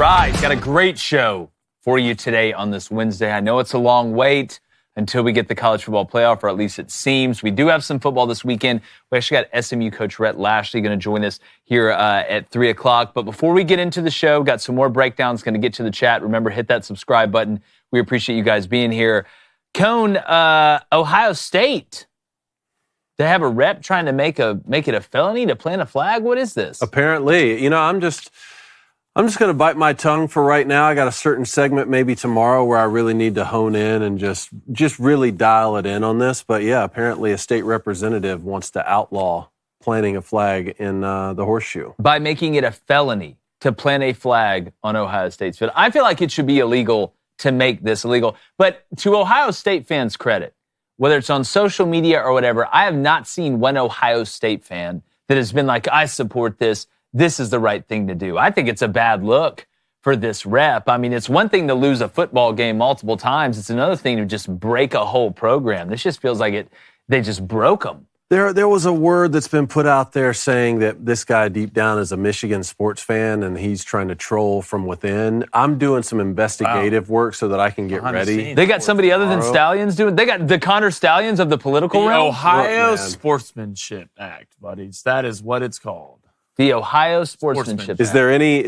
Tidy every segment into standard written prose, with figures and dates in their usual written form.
right, got a great show for you today on this Wednesday. I know it's a long wait until we get the college football playoff, or at least it seems. We do have some football this weekend. We actually got SMU coach Rhett Lashlee going to join us here at 3 o'clock. But before we get into the show, got some more breakdowns, going to get to the chat. Remember, hit that subscribe button. We appreciate you guys being here. Cone, Ohio State. They have a rep trying to make it a felony to plant a flag? What is this? Apparently. You know, I'm just going to bite my tongue for right now. I got a certain segment maybe tomorrow where I really need to hone in and just really dial it in on this. But, yeah, apparently a state representative wants to outlaw planting a flag in the horseshoe. By making it a felony to plant a flag on Ohio State's field. I feel like it should be illegal to make this illegal. But to Ohio State fans' credit, whether it's on social media or whatever, I have not seen one Ohio State fan that has been like, I support this. This is the right thing to do. I think it's a bad look for this rep. I mean, it's one thing to lose a football game multiple times. It's another thing to just break a whole program. This just feels like they just broke them. There was a word that's been put out there saying that this guy deep down is a Michigan sports fan and he's trying to troll from within. I'm doing some investigative work so that I can get ready. They got somebody other than Stallions doing. They got the Connor Stallions of the political realm. Ohio Sportsmanship Act, buddies. That is what it's called. The Ohio Sportsmanship Act. Is there any?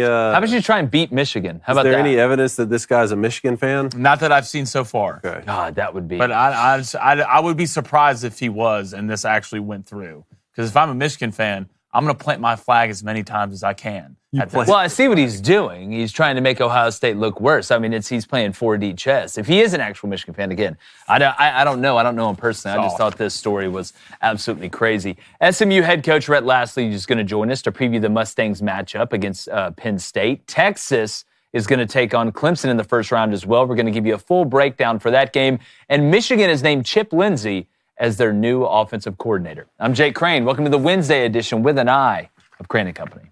How about you try and beat Michigan? How about that? Is there any evidence that this guy's a Michigan fan? Not that I've seen so far. Okay. God, that would be. But I would be surprised if he was, and this actually went through. Because if I'm a Michigan fan, I'm going to plant my flag as many times as I can. Well, I see what he's doing. He's trying to make Ohio State look worse. I mean, he's playing 4D chess. If he is an actual Michigan fan, again, I don't know. I don't know him personally. I just thought this story was absolutely crazy. SMU head coach Rhett Lashlee is going to join us to preview the Mustangs matchup against Penn State. Texas is going to take on Clemson in the first round as well. We're going to give you a full breakdown for that game. And Michigan has named Chip Lindsey as their new offensive coordinator. I'm Jake Crain. Welcome to the Wednesday edition with an eye of Crain & Company.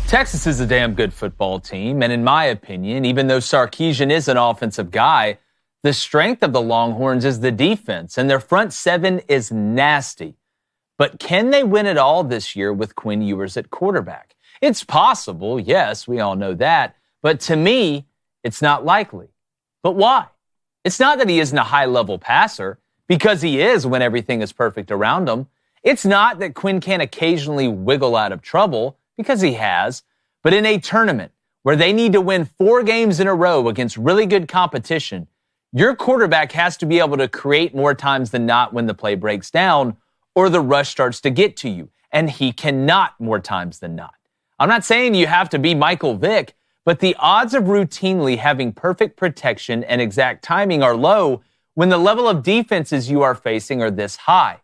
Texas is a damn good football team, and in my opinion, even though Sarkisian is an offensive guy, the strength of the Longhorns is the defense, and their front seven is nasty. But can they win it all this year with Quinn Ewers at quarterback? It's possible, yes, we all know that, but to me, it's not likely. But why? It's not that he isn't a high-level passer, because he is when everything is perfect around him. It's not that Quinn can't occasionally wiggle out of trouble, because he has, but in a tournament where they need to win 4 games in a row against really good competition, your quarterback has to be able to create more times than not when the play breaks down or the rush starts to get to you, and he cannot more times than not. I'm not saying you have to be Michael Vick, but the odds of routinely having perfect protection and exact timing are low when the level of defenses you are facing are this high.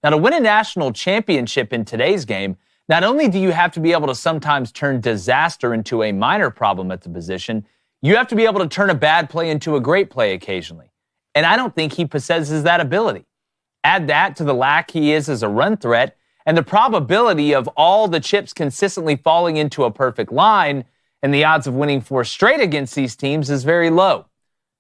Now, to win a national championship in today's game, not only do you have to be able to sometimes turn disaster into a minor problem at the position, you have to be able to turn a bad play into a great play occasionally. And I don't think he possesses that ability. Add that to the lack he is as a run threat, and the probability of all the chips consistently falling into a perfect line, and the odds of winning 4 straight against these teams is very low.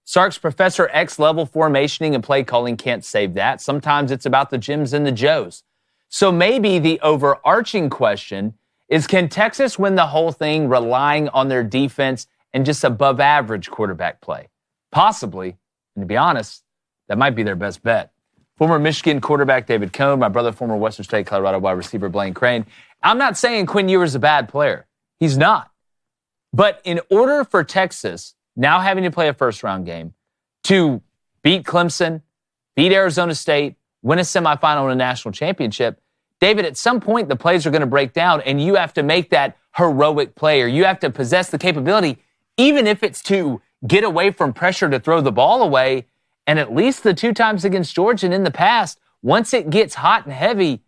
Sark's Professor X level formationing and play calling can't save that. Sometimes it's about the Jims and the Joes. So maybe the overarching question is, can Texas win the whole thing relying on their defense and just above average quarterback play? Possibly. And to be honest, that might be their best bet. Former Michigan quarterback David Cone, my brother, former Western State Colorado wide receiver Blaine Crain. I'm not saying Quinn Ewers is a bad player. He's not. But in order for Texas, now having to play a first-round game, to beat Clemson, beat Arizona State, win a semifinal in a national championship, David, at some point the plays are going to break down and you have to make that heroic play, or you have to possess the capability, even if it's to get away from pressure to throw the ball away. And at least the 2 times against Georgia and in the past, once it gets hot and heavy,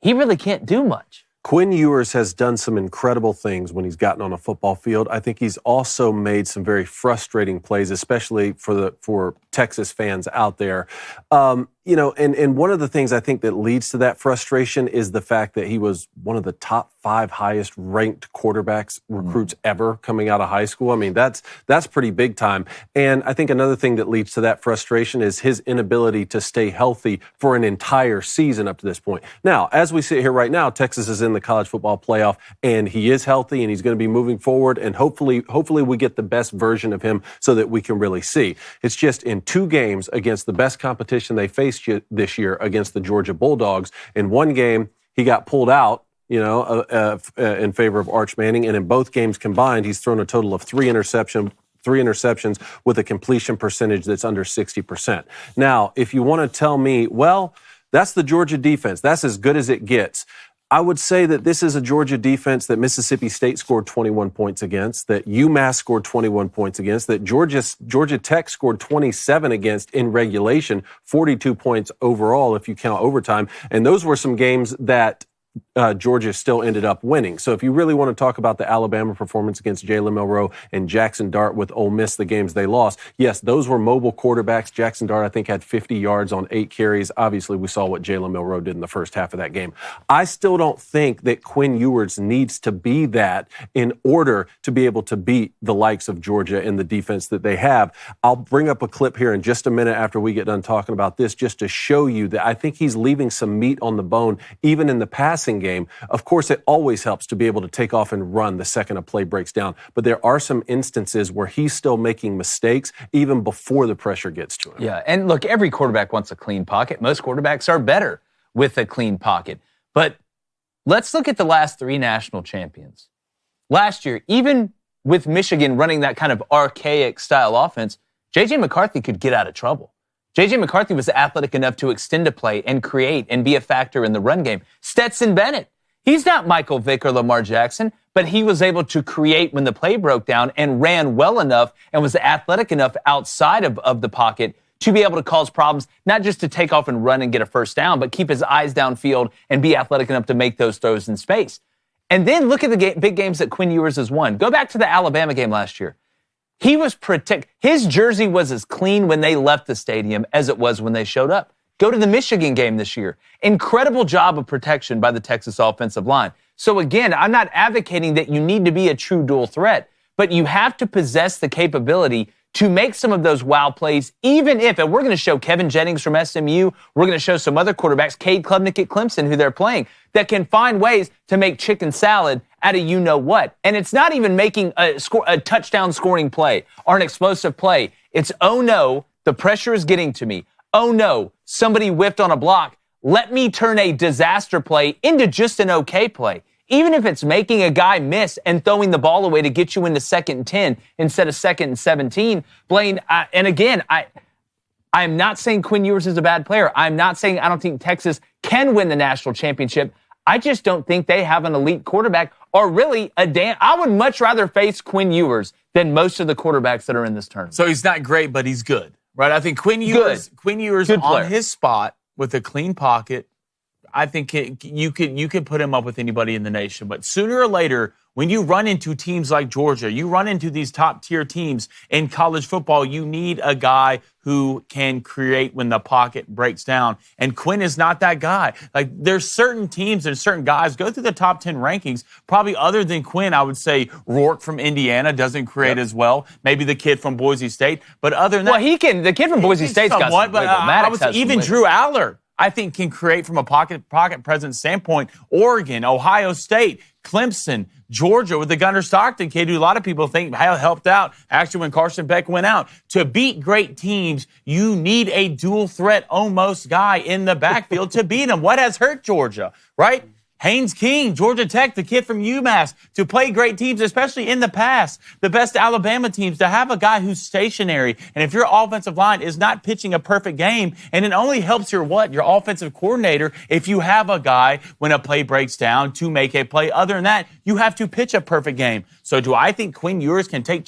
he really can't do much. Quinn Ewers has done some incredible things when he's gotten on a football field. I think he's also made some very frustrating plays, especially for Texas fans out there. And one of the things I think that leads to that frustration is the fact that he was one of the top 5 highest ranked quarterbacks recruits ever coming out of high school. I mean, that's pretty big time. And I think another thing that leads to that frustration is his inability to stay healthy for an entire season up to this point. Now, as we sit here right now, Texas is in the college football playoff, and he is healthy, and he's going to be moving forward, and hopefully we get the best version of him so that we can really see. It's just in 2 games against the best competition they faced this year against the Georgia Bulldogs. In 1 game, he got pulled out, in favor of Arch Manning, and in both games combined, he's thrown a total of 3 interceptions with a completion percentage that's under 60%. Now, if you want to tell me, well, that's the Georgia defense, that's as good as it gets, I would say that this is a Georgia defense that Mississippi State scored 21 points against, that UMass scored 21 points against, that Georgia Tech scored 27 against in regulation, 42 points overall if you count overtime. And those were some games that Georgia still ended up winning. So if you really want to talk about the Alabama performance against Jalen Milroe and Jackson Dart with Ole Miss, the games they lost, yes, those were mobile quarterbacks. Jackson Dart, I think, had 50 yards on 8 carries. Obviously, we saw what Jalen Milroe did in the first half of that game. I still don't think that Quinn Ewers needs to be that in order to be able to beat the likes of Georgia in the defense that they have. I'll bring up a clip here in just a minute after we get done talking about this, just to show you that I think he's leaving some meat on the bone, even in the passing game. Of course, it always helps to be able to take off and run the second a play breaks down. But there are some instances where he's still making mistakes even before the pressure gets to him. Yeah, and look, every quarterback wants a clean pocket. Most quarterbacks are better with a clean pocket. But let's look at the last 3 national champions. Last year, even with Michigan running that kind of archaic style offense, J.J. McCarthy could get out of trouble. J.J. McCarthy was athletic enough to extend a play and create and be a factor in the run game. Stetson Bennett, he's not Michael Vick or Lamar Jackson, but he was able to create when the play broke down and ran well enough and was athletic enough outside of the pocket to be able to cause problems, not just to take off and run and get a first down, but keep his eyes downfield and be athletic enough to make those throws in space. And then look at the big games that Quinn Ewers has won. Go back to the Alabama game last year. He was his jersey was as clean when they left the stadium as it was when they showed up. Go to the Michigan game this year. Incredible job of protection by the Texas offensive line. So again, I'm not advocating that you need to be a true dual threat, but you have to possess the capability to make some of those wow plays, even if, and we're going to show Kevin Jennings from SMU, we're going to show some other quarterbacks, Cade Klubnik at Clemson, who they're playing, that can find ways to make chicken salad out of you-know-what. And it's not even making a touchdown scoring play or an explosive play. It's, oh no, the pressure is getting to me. Oh no, somebody whiffed on a block. Let me turn a disaster play into just an okay play. Even if it's making a guy miss and throwing the ball away to get you into 2nd and 10 instead of 2nd and 17, Blaine, and again, I'm not saying Quinn Ewers is a bad player. I'm not saying I don't think Texas can win the national championship. I just don't think they have an elite quarterback or really I would much rather face Quinn Ewers than most of the quarterbacks that are in this tournament. So he's not great, but he's good, right? I think Quinn Ewers on his spot with a clean pocket, I think you could put him up with anybody in the nation. But sooner or later, when you run into teams like Georgia, you run into these top-tier teams in college football, you need a guy who can create when the pocket breaks down. And Quinn is not that guy. Like, there's certain teams and certain guys, go through the top 10 rankings, probably other than Quinn, I would say Rourke from Indiana doesn't create as well. Maybe the kid from Boise State. But other than that... Well, the kid from Boise State's got some wiggle. I would say even Drew Aller, I think, can create from a pocket presence standpoint. Oregon, Ohio State, Clemson, Georgia with the Gunnar Stockton kid, who a lot of people think helped out actually when Carson Beck went out. To beat great teams, you need a dual threat almost guy in the backfield to beat them. What has hurt Georgia, right? Haynes King, Georgia Tech, the kid from UMass, to play great teams, especially in the past, the best Alabama teams, to have a guy who's stationary. And if your offensive line is not pitching a perfect game, and it only helps your offensive coordinator if you have a guy when a play breaks down to make a play. Other than that, you have to pitch a perfect game. So do I think Quinn Ewers can take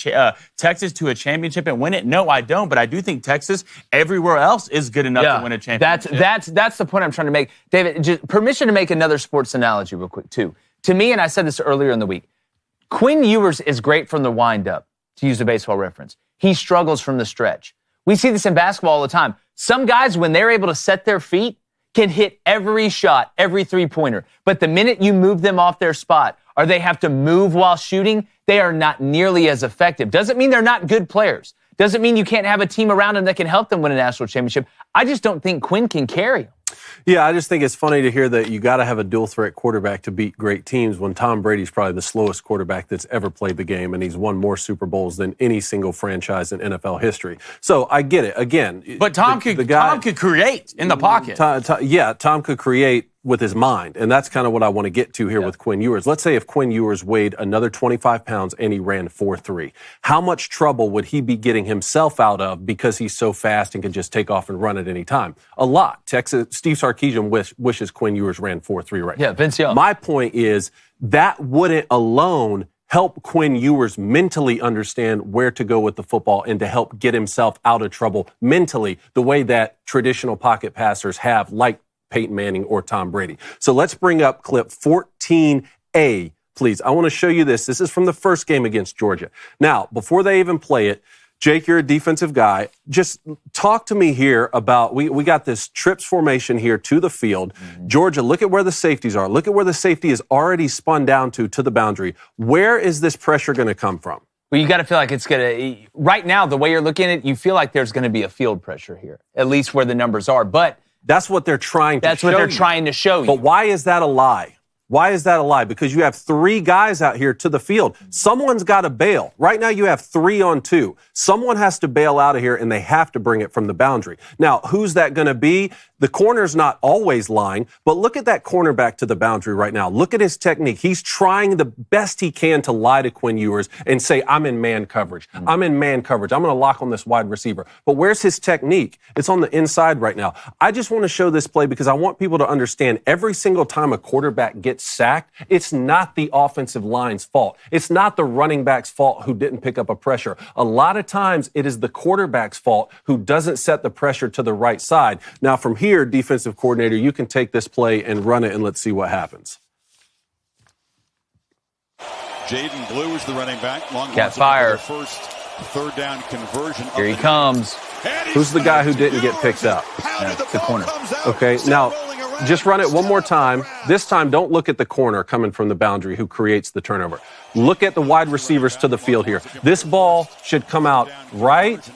Texas to a championship and win it? No, I don't. But I do think Texas, everywhere else, is good enough to win a championship. That's the point I'm trying to make. David, just permission to make another sports analogy real quick, too. To me, and I said this earlier in the week, Quinn Ewers is great from the wind-up, to use a baseball reference. He struggles from the stretch. We see this in basketball all the time. Some guys, when they're able to set their feet, can hit every shot, every three-pointer. But the minute you move them off their spot or they have to move while shooting, they are not nearly as effective. Doesn't mean they're not good players. Doesn't mean you can't have a team around them that can help them win a national championship. I just don't think Quinn can carry them. Yeah, I just think it's funny to hear that you got to have a dual-threat quarterback to beat great teams when Tom Brady's probably the slowest quarterback that's ever played the game, and he's won more Super Bowls than any single franchise in NFL history. So I get it. Again, but Tom could create in the pocket. Tom could create with his mind, and that's kind of what I want to get to here with Quinn Ewers. Let's say if Quinn Ewers weighed another 25 pounds and he ran 4.3, how much trouble would he be getting himself out of because he's so fast and can just take off and run at any time? A lot. Steve Sarkisian wishes Quinn Ewers ran 4.3 right now. Yeah, Vince Young. My point is that wouldn't alone help Quinn Ewers mentally understand where to go with the football and to help get himself out of trouble mentally the way that traditional pocket passers have, like Peyton Manning or Tom Brady. So let's bring up clip 14A, please. I want to show you this. This is from the first game against Georgia. Now, before they even play it, Jake, you're a defensive guy. Just talk to me here about, we got this trips formation here to the field. Mm-hmm. Georgia, look at where the safeties are. Look at where the safety is already spun down to the boundary. Where is this pressure going to come from? Well, you got to feel like it's going to, right now, the way you're looking at it, you feel like there's going to be a field pressure here, at least where the numbers are. But that's what they're trying to show you. That's what they're trying to show you. But why is that a lie? Why is that a lie? Because you have 3 guys out here to the field. Someone's got to bail. Right now you have 3 on 2. Someone has to bail out of here, and they have to bring it from the boundary. Now, who's that going to be? The corner's not always lying, but look at that cornerback to the boundary right now. Look at his technique. He's trying the best he can to lie to Quinn Ewers and say, I'm in man coverage. I'm in man coverage. I'm going to lock on this wide receiver. But where's his technique? It's on the inside right now. I just want to show this play because I want people to understand every single time a quarterback gets sacked, it's not the offensive line's fault. It's not the running back's fault who didn't pick up a pressure. A lot of times it is the quarterback's fault who doesn't set the pressure to the right side. Now from here, defensive coordinator, you can take this play and run it, and let's see what happens. Jaden Blue is the running back. Got fire. First third down conversion. Here he comes. Who's the guy who didn't get picked up? Yeah, the corner. Okay, now just run it one more time. This time, don't look at the corner coming from the boundary who creates the turnover. Look at the wide receivers to the field here. This ball should come out right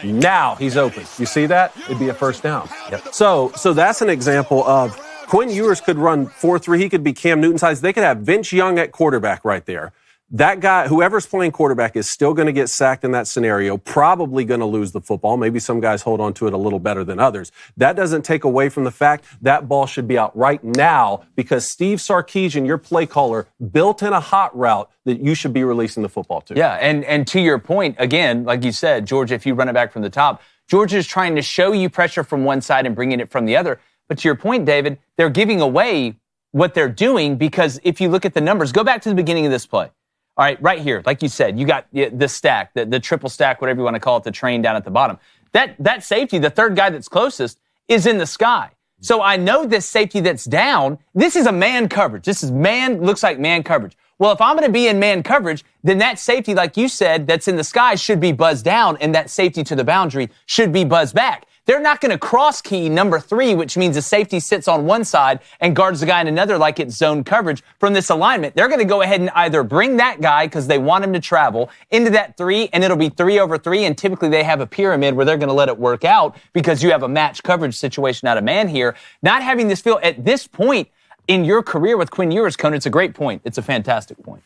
now. He's open. You see that? It'd be a first down. Yep. So that's an example of Quinn Ewers could run 4.3. He could be Cam Newton size. They could have Vince Young at quarterback right there. That guy, whoever's playing quarterback, is still going to get sacked in that scenario, probably going to lose the football. Maybe some guys hold on to it a little better than others. That doesn't take away from the fact that ball should be out right now because Steve Sarkisian, your play caller, built in a hot route that you should be releasing the football to. Yeah, and to your point, again, like you said, Georgia, if you run it back from the top, Georgia's trying to show you pressure from one side and bringing it from the other. But to your point, David, they're giving away what they're doing because if you look at the numbers, go back to the beginning of this play. All right, right here, like you said, you got the stack, the triple stack, whatever you want to call it, the train down at the bottom. That safety, the third guy that's closest, is in the sky. So I know this safety that's down, this is a man coverage. This is looks like man coverage. Well, if I'm going to be in man coverage, then that safety, like you said, that's in the sky should be buzzed down, and that safety to the boundary should be buzzed back. They're not going to cross key number 3, which means the safety sits on one side and guards the guy in another like it's zone coverage from this alignment. They're going to go ahead and either bring that guy because they want him to travel into that 3, and it'll be 3 over 3, and typically they have a pyramid where they're going to let it work out because you have a match coverage situation out of man here. Not having this feel at this point in your career with Quinn Ewers, Conan, it's a great point. It's a fantastic point.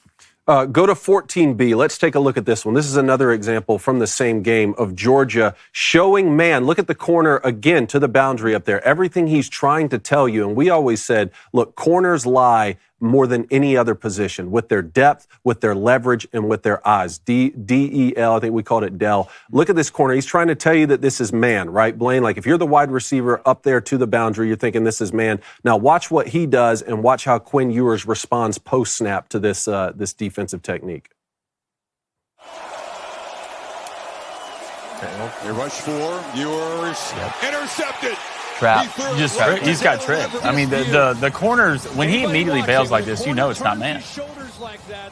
Go to 14B. Let's take a look at this one. This is another example from the same game of Georgia showing man. Look at the corner again to the boundary up there. Everything he's trying to tell you. And we always said, look, corners lie more than any other position with their depth, with their leverage, and with their eyes. D-E-L, I think we called it Dell. Look at this corner. He's trying to tell you that this is man, right, Blaine? Like if you're the wide receiver up there to the boundary, you're thinking this is man. Now watch what he does and watch how Quinn Ewers responds post-snap to this defensive technique. They rush 4. Ewers intercepted. Trap. He's got tripped. I mean, the corners, when he immediately bails like this, you know it's not man.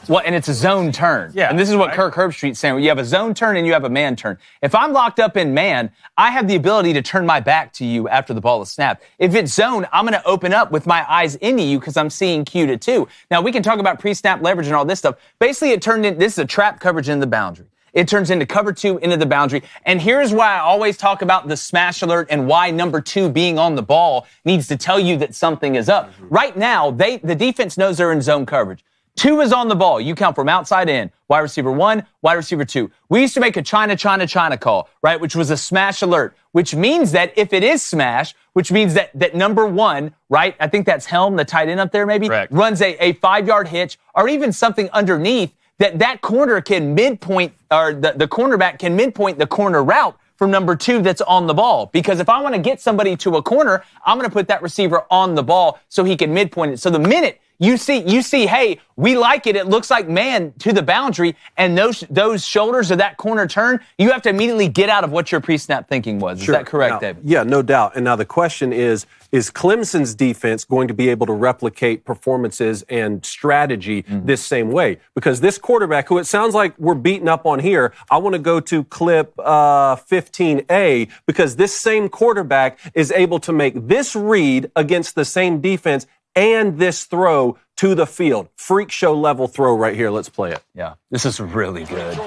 Well, and it's a zone turn. Yeah, and this is what Kirk Herbstreit's saying. You have a zone turn and you have a man turn. If I'm locked up in man, I have the ability to turn my back to you after the ball is snapped. If it's zone, I'm going to open up with my eyes into you because I'm seeing Q to 2. Now, we can talk about pre-snap leverage and all this stuff. Basically, this is a trap coverage in the boundary. It turns into cover 2 into the boundary. And here's why I always talk about the smash alert and why number 2 being on the ball needs to tell you that something is up. Right now, the defense knows they're in zone coverage. 2 is on the ball. You count from outside in. Wide receiver 1, wide receiver 2. We used to make a China call, right, which was a smash alert, which means that if it is smash, which means that number 1, right, I think that's Helm, the tight end up there maybe, Correct. runs a 5-yard hitch or even something underneath that corner can midpoint, or the cornerback can midpoint the corner route from number 2 that's on the ball. Because if I want to get somebody to a corner, I'm going to put that receiver on the ball so he can midpoint it. So the minute you see, hey, we like it. It looks like man to the boundary, and those shoulders of that corner turn, you have to immediately get out of what your pre-snap thinking was. Is that correct, David? Yeah, no doubt. And now the question is Clemson's defense going to be able to replicate performances and strategy this same way? Because this quarterback, who it sounds like we're beating up on here, I want to go to clip 15A, because this same quarterback is able to make this read against the same defense and this throw to the field. Freak show level throw right here. Let's play it. Yeah, this is really good.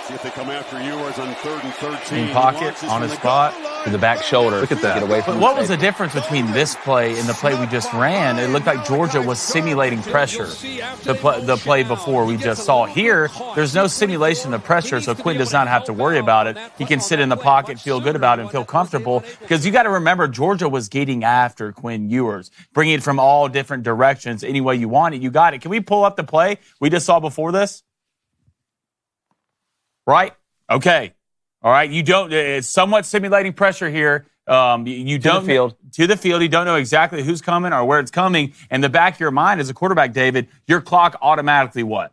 See if they come after yours on 3rd and 13. In pocket, on his spot. To the back shoulder. Look at that. Get away from But what was the difference between this play and the play we just ran? It looked like Georgia was simulating pressure. The play before we just saw here, there's no simulation of pressure, so Quinn does not have to worry about it. He can sit in the pocket, feel good about it, and feel comfortable. Because you got to remember, Georgia was getting after Quinn Ewers, bringing it from all different directions. Any way you want it, you got it. Can we pull up the play we just saw before this? Right? Okay. All right. It's somewhat simulating pressure here. You don't to the field. You don't know exactly who's coming or where it's coming. And the back of your mind as a quarterback, David, your clock automatically what?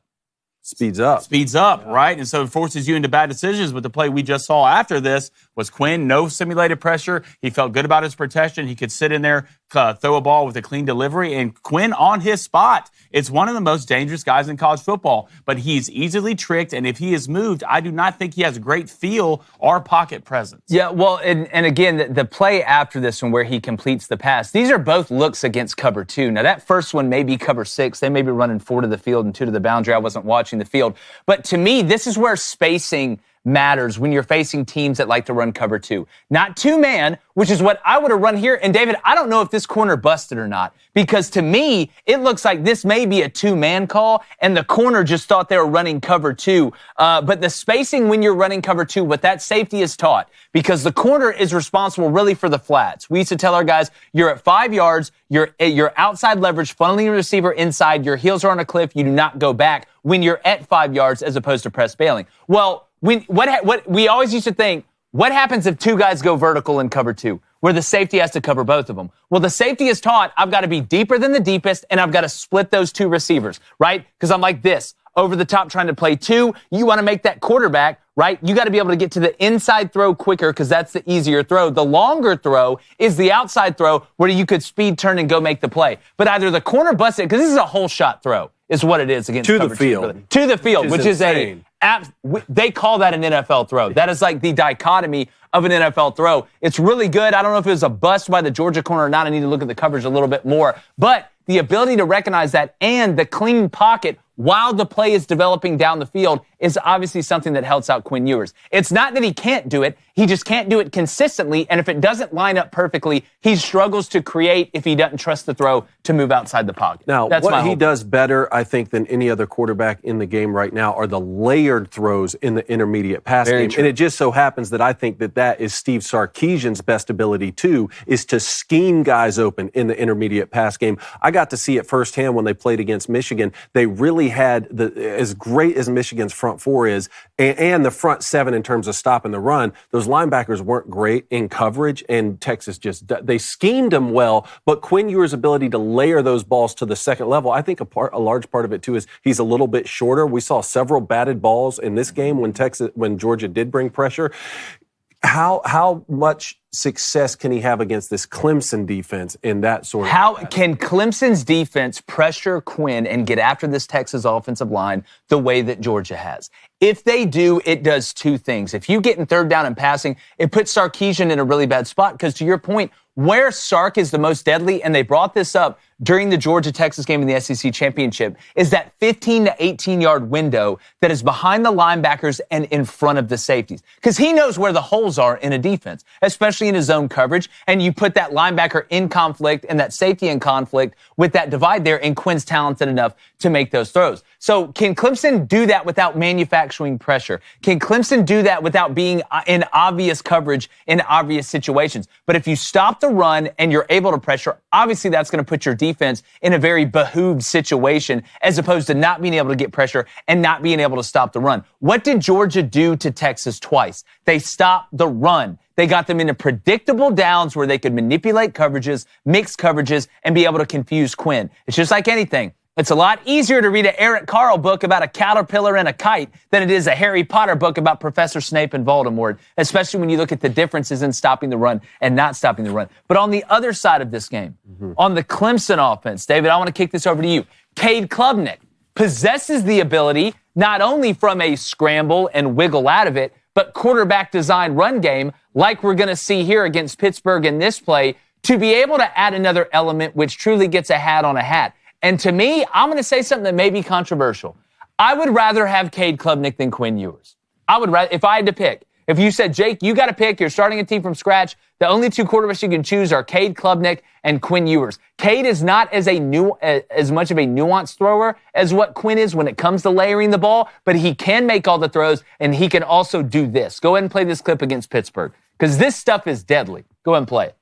Speeds up, yeah. Right? And so it forces you into bad decisions. But the play we just saw after this was Quinn, no simulated pressure. He felt good about his protection. He could sit in there, throw a ball with a clean delivery. And Quinn on his spot. It's one of the most dangerous guys in college football. But he's easily tricked. And if he is moved, I do not think he has a great feel or pocket presence. Yeah, well, and again, the play after this one where he completes the pass, these are both looks against cover 2. Now, that first one may be cover 6. They may be running 4 to the field and 2 to the boundary. I wasn't watching the field. But to me, this is where spacing matters when you're facing teams that like to run cover 2. Not 2-man, which is what I would have run here. And David, I don't know if this corner busted or not, because to me, it looks like this may be a 2-man call, and the corner just thought they were running cover 2. But the spacing when you're running cover 2, what that safety is taught, because the corner is responsible really for the flats. We used to tell our guys, you're at 5 yards, you're outside leverage, funneling your receiver inside, your heels are on a cliff, you do not go back when you're at 5 yards as opposed to press bailing. Well, what we always used to think, what happens if 2 guys go vertical in cover 2, where the safety has to cover both of them? Well, the safety is taught, I've got to be deeper than the deepest, and I've got to split those 2 receivers, right? Because I'm like this, over the top trying to play 2. You want to make that quarterback, right? You got to be able to get to the inside throw quicker because that's the easier throw. The longer throw is the outside throw where you could speed turn and go make the play. But either the corner busts it, because this is a whole shot throw, is what it is against to the field. To the field, which is insane. They call that an NFL throw. That is like the dichotomy of an NFL throw. It's really good. I don't know if it was a bust by the Georgia corner or not. I need to look at the coverage a little bit more. But the ability to recognize that and the clean pocket while the play is developing down the field is obviously something that helps out Quinn Ewers. It's not that he can't do it. He just can't do it consistently. And if it doesn't line up perfectly, he struggles to create if he doesn't trust the throw to move outside the pocket. Now, what he does better, I think, than any other quarterback in the game right now are the layered throws in the intermediate pass game. True. And it just so happens that I think that is Steve Sarkisian's best ability, too, is to scheme guys open in the intermediate pass game. I got to see it firsthand when they played against Michigan. They really had, as great as Michigan's front 4 is, and the front 7 in terms of stopping the run, those linebackers weren't great in coverage, and Texas they schemed them well, but Quinn Ewers' ability to layer those balls to the second level, I think a large part of it, too, is he's a little bit shorter. We saw several batted balls in this game when Georgia did bring pressure. How much success can he have against this Clemson defense in that sort of How can Clemson's defense pressure Quinn and get after this Texas offensive line the way that Georgia has? If they do, it does two things. If you get in third down and passing, it puts Sarkisian in a really bad spot because, to your point, where Sark is the most deadly, and they brought this up during the Georgia-Texas game in the SEC championship, is that 15 to 18-yard window that is behind the linebackers and in front of the safeties. Because he knows where the holes are in a defense, especially in his zone coverage, and you put that linebacker in conflict and that safety in conflict with that divide there, and Quinn's talented enough to make those throws. So can Clemson do that without manufacturing pressure? Can Clemson do that without being in obvious coverage in obvious situations? But if you stop the run and you're able to pressure, obviously that's going to put your defense in a very behooved situation as opposed to not being able to get pressure and not being able to stop the run. What did Georgia do to Texas twice? They stopped the run. They got them into predictable downs where they could manipulate coverages, mix coverages, and be able to confuse Quinn. It's just like anything. It's a lot easier to read an Eric Carle book about a caterpillar and a kite than it is a Harry Potter book about Professor Snape and Voldemort, especially when you look at the differences in stopping the run and not stopping the run. But on the other side of this game, on the Clemson offense, David, I want to kick this over to you. Cade Klubnik possesses the ability not only from a scramble and wiggle out of it, but quarterback design run game like we're going to see here against Pittsburgh in this play to be able to add another element which truly gets a hat on a hat. And to me, I'm going to say something that may be controversial. I would rather have Cade Klubnik than Quinn Ewers. I would rather, if I had to pick. If you said, Jake, you got to pick, you're starting a team from scratch, the only two quarterbacks you can choose are Cade Klubnik and Quinn Ewers. Cade is not as much of a nuanced thrower as what Quinn is when it comes to layering the ball, but he can make all the throws, and he can also do this. Go ahead and play this clip against Pittsburgh, because this stuff is deadly. Go ahead and play it.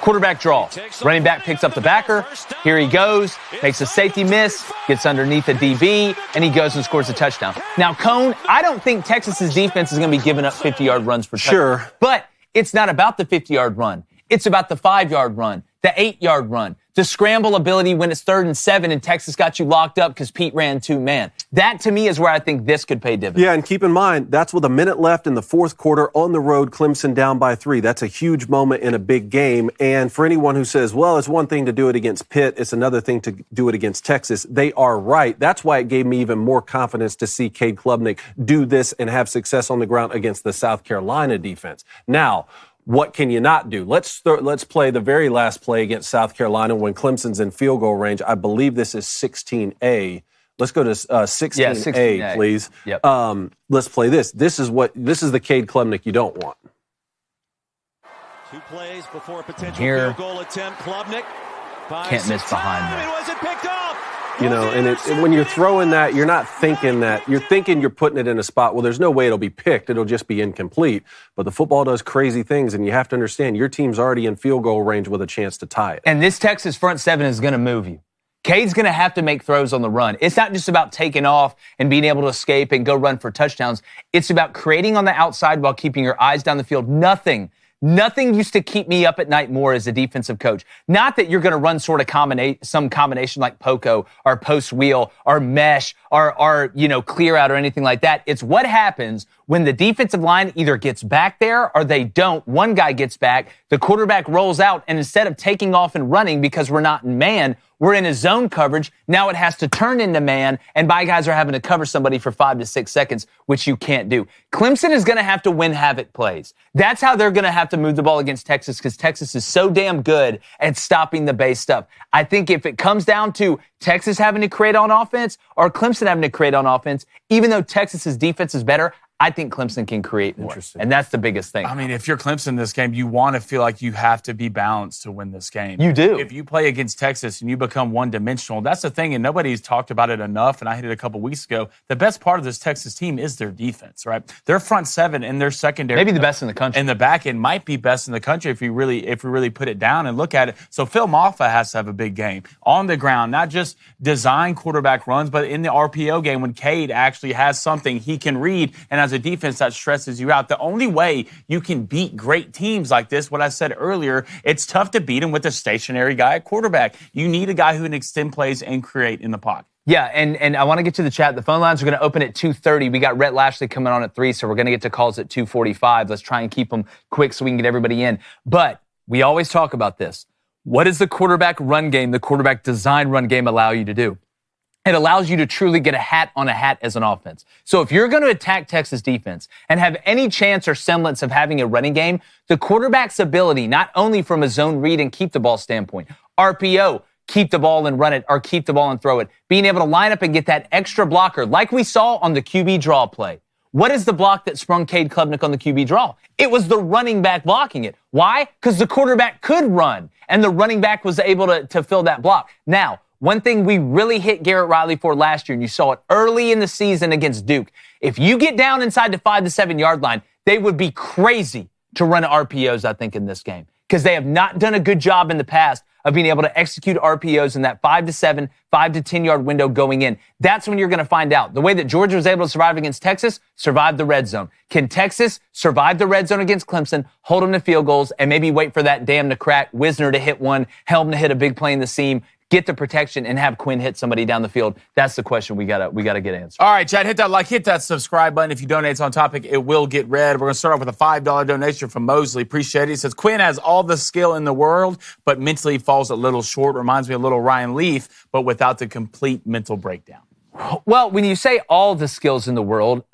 Quarterback draw. Running back picks up the backer. Here he goes. Makes a safety miss. Gets underneath the DB. And he goes and scores a touchdown. Now, Cone, I don't think Texas's defense is going to be giving up 50-yard runs for touchdowns. Sure. But it's not about the 50-yard run. It's about the 5-yard run, the 8-yard run, the scramble ability when it's 3rd and 7 and Texas got you locked up because Pete ran 2-man. That, to me, is where I think this could pay dividends. Yeah, and keep in mind, that's with a minute left in the fourth quarter on the road, Clemson down by 3. That's a huge moment in a big game. And for anyone who says, well, it's one thing to do it against Pitt, it's another thing to do it against Texas, they are right. That's why it gave me even more confidence to see Cade Klubnik do this and have success on the ground against the South Carolina defense. Now, what can you not do? Let's play the very last play against South Carolina when Clemson's in field goal range. I believe this is 16A. Let's go to 16A, please. Yep. Let's play this. This is the Cade Klubnik you don't want. 2 plays before a potential Here, field goal attempt. Klubnik can't miss behind that. It wasn't picked up. You know, and when you're throwing that, you're not thinking that. You're thinking you're putting it in a spot. Well, there's no way it'll be picked. It'll just be incomplete. But the football does crazy things, and you have to understand your team's already in field goal range with a chance to tie it. And this Texas front 7 is going to move you. Cade's going to have to make throws on the run. It's not just about taking off and being able to escape and go run for touchdowns. It's about creating on the outside while keeping your eyes down the field. Nothing used to keep me up at night more as a defensive coach. Not that you're going to run sort of some combination like Poco or post wheel or mesh or clear out or anything like that. It's what happens when the defensive line either gets back there or they don't. One guy gets back, the quarterback rolls out, and instead of taking off and running because we're not in man, we're in a zone coverage. Now it has to turn into man, and my guys are having to cover somebody for 5 to 6 seconds, which you can't do. Clemson is going to have to win havoc plays. That's how they're going to have to move the ball against Texas, because Texas is so damn good at stopping the base stuff. I think if it comes down to Texas having to create on offense or Clemson having to create on offense, even though Texas's defense is better, I think Clemson can create more. And that's the biggest thing. I mean, if you're Clemson this game, you want to feel like you have to be balanced to win this game. You do. If you play against Texas and you become one-dimensional, that's the thing, and nobody's talked about it enough, and I hit it a couple weeks ago. The best part of this Texas team is their defense, right? Their front 7 and their secondary. Maybe the best in the country. And the back end might be best in the country if we really put it down and look at it. So Phil Maffa has to have a big game on the ground, not just design quarterback runs, but in the RPO game when Cade actually has something he can read, and as a defense that stresses you out. The only way you can beat great teams like this, what I said earlier, it's tough to beat them with a stationary guy at quarterback. You need a guy who can extend plays and create in the pocket. Yeah, and I want to get to the chat. The phone lines are going to open at 2:30. We got Rhett Lashlee coming on at 3, so we're going to get to calls at 2:45. Let's try and keep them quick so we can get everybody in. But we always talk about this. What does the quarterback run game, the quarterback design run game allow you to do? It allows you to truly get a hat on a hat as an offense. So if you're going to attack Texas defense and have any chance or semblance of having a running game, the quarterback's ability, not only from a zone read and keep the ball standpoint, RPO, keep the ball and run it, or keep the ball and throw it. Being able to line up and get that extra blocker, like we saw on the QB draw play. What is the block that sprung Cade Klubnik on the QB draw? It was the running back blocking it. Why? Because the quarterback could run, and the running back was able to fill that block. Now, one thing we really hit Garrett Riley for last year, and you saw it early in the season against Duke, if you get down inside the 5 to 7 yard line, they would be crazy to run RPOs, I think, in this game, because they have not done a good job in the past of being able to execute RPOs in that 5 to 7, 5 to 10 yard window going in. That's when you're going to find out. The way that Georgia was able to survive against Texas, survive the red zone. Can Texas survive the red zone against Clemson, hold them to field goals, and maybe wait for that dam to crack, Wisner to hit one, Helm to hit a big play in the seam, get the protection, and have Quinn hit somebody down the field? That's the question we gotta get answered. All right, Chad, hit that subscribe button. If you donate on topic, it will get read. We're going to start off with a $5 donation from Mosley. Appreciate it. He says, Quinn has all the skill in the world, but mentally falls a little short. Reminds me a little Ryan Leaf, but without the complete mental breakdown. Well, when you say all the skills in the world,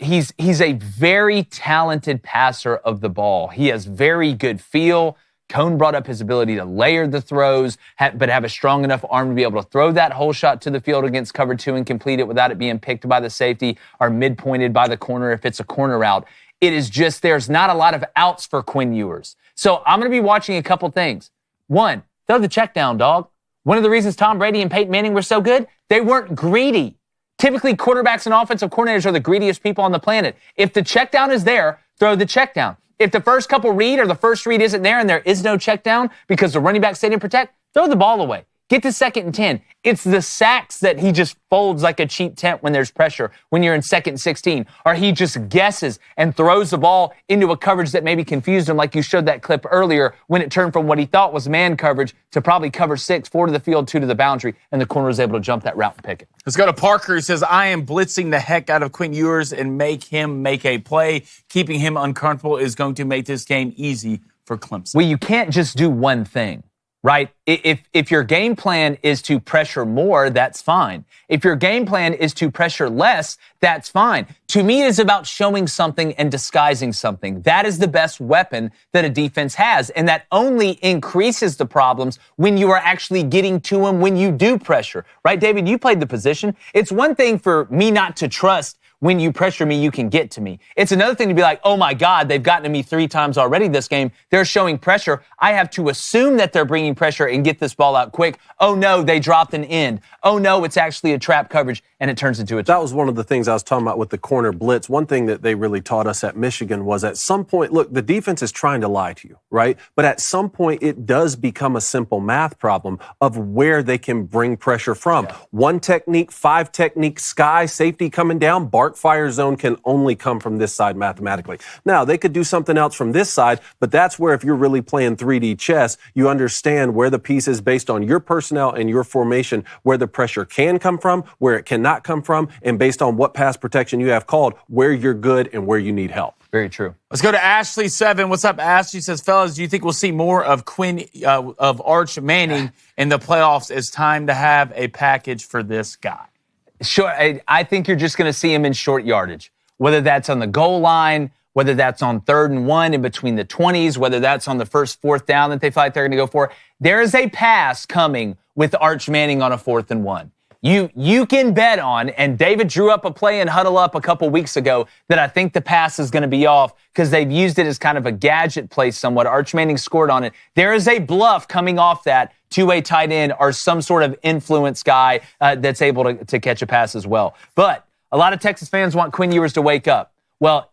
he's a very talented passer of the ball. He has very good feel. Cone brought up his ability to layer the throws, but have a strong enough arm to be able to throw that whole shot to the field against cover 2 and complete it without it being picked by the safety or mid-pointed by the corner if it's a corner route. It is just there's not a lot of outs for Quinn Ewers. So I'm going to be watching a couple things. One, throw the check down, dog. One of the reasons Tom Brady and Peyton Manning were so good, they weren't greedy. Typically, quarterbacks and offensive coordinators are the greediest people on the planet. If the check down is there, throw the check down. If the first couple read or the first read isn't there and there is no check down because the running back stayed in protect, throw the ball away. Get to 2nd and 10. It's the sacks that he just folds like a cheap tent when there's pressure, when you're in 2nd and 16. Or he just guesses and throws the ball into a coverage that maybe confused him, like you showed that clip earlier when it turned from what he thought was man coverage to probably cover 6, 4 to the field, 2 to the boundary, and the corner was able to jump that route and pick it. Let's go to Parker, who says, I am blitzing the heck out of Quinn Ewers and make him make a play. Keeping him uncomfortable is going to make this game easy for Clemson. Well, you can't just do one thing. Right? If your game plan is to pressure more, that's fine. If your game plan is to pressure less, that's fine. To me, it is about showing something and disguising something. That is the best weapon that a defense has, and that only increases the problems when you are actually getting to them when you do pressure. Right, David? You played the position. It's one thing for me not to trust when you pressure me, you can get to me. It's another thing to be like, oh my God, they've gotten to me 3 times already this game. They're showing pressure. I have to assume that they're bringing pressure and get this ball out quick. Oh no, they dropped an end. Oh no, it's actually a trap coverage, and it turns into a trap. That was one of the things I was talking about with the corner blitz. One thing that they really taught us at Michigan was at some point, look, the defense is trying to lie to you, right? But at some point, it does become a simple math problem of where they can bring pressure from. Yeah. 1 technique, 5 technique, sky, safety coming down, Bart fire zone can only come from this side mathematically. Now, they could do something else from this side, but that's where if you're really playing 3D chess, you understand where the piece is based on your personnel and your formation, where the pressure can come from, where it cannot come from, and based on what pass protection you have called, where you're good and where you need help. Very true. Let's go to Ashley 7. What's up, Ashley? Says, fellas, do you think we'll see more of of Arch Manning in the playoffs? It's time to have a package for this guy. Sure. I think you're just going to see him in short yardage, whether that's on the goal line, whether that's on 3rd and 1 in between the 20s, whether that's on the first 4th down that they feel like they're going to go for. There is a pass coming with Arch Manning on a 4th and 1. You can bet on, and David drew up a play in Huddle Up a couple weeks ago that I think the pass is going to be off because they've used it as kind of a gadget play somewhat. Arch Manning scored on it. There is a bluff coming off that to a tight end or some sort of influence guy that's able to catch a pass as well. But a lot of Texas fans want Quinn Ewers to wake up. Well,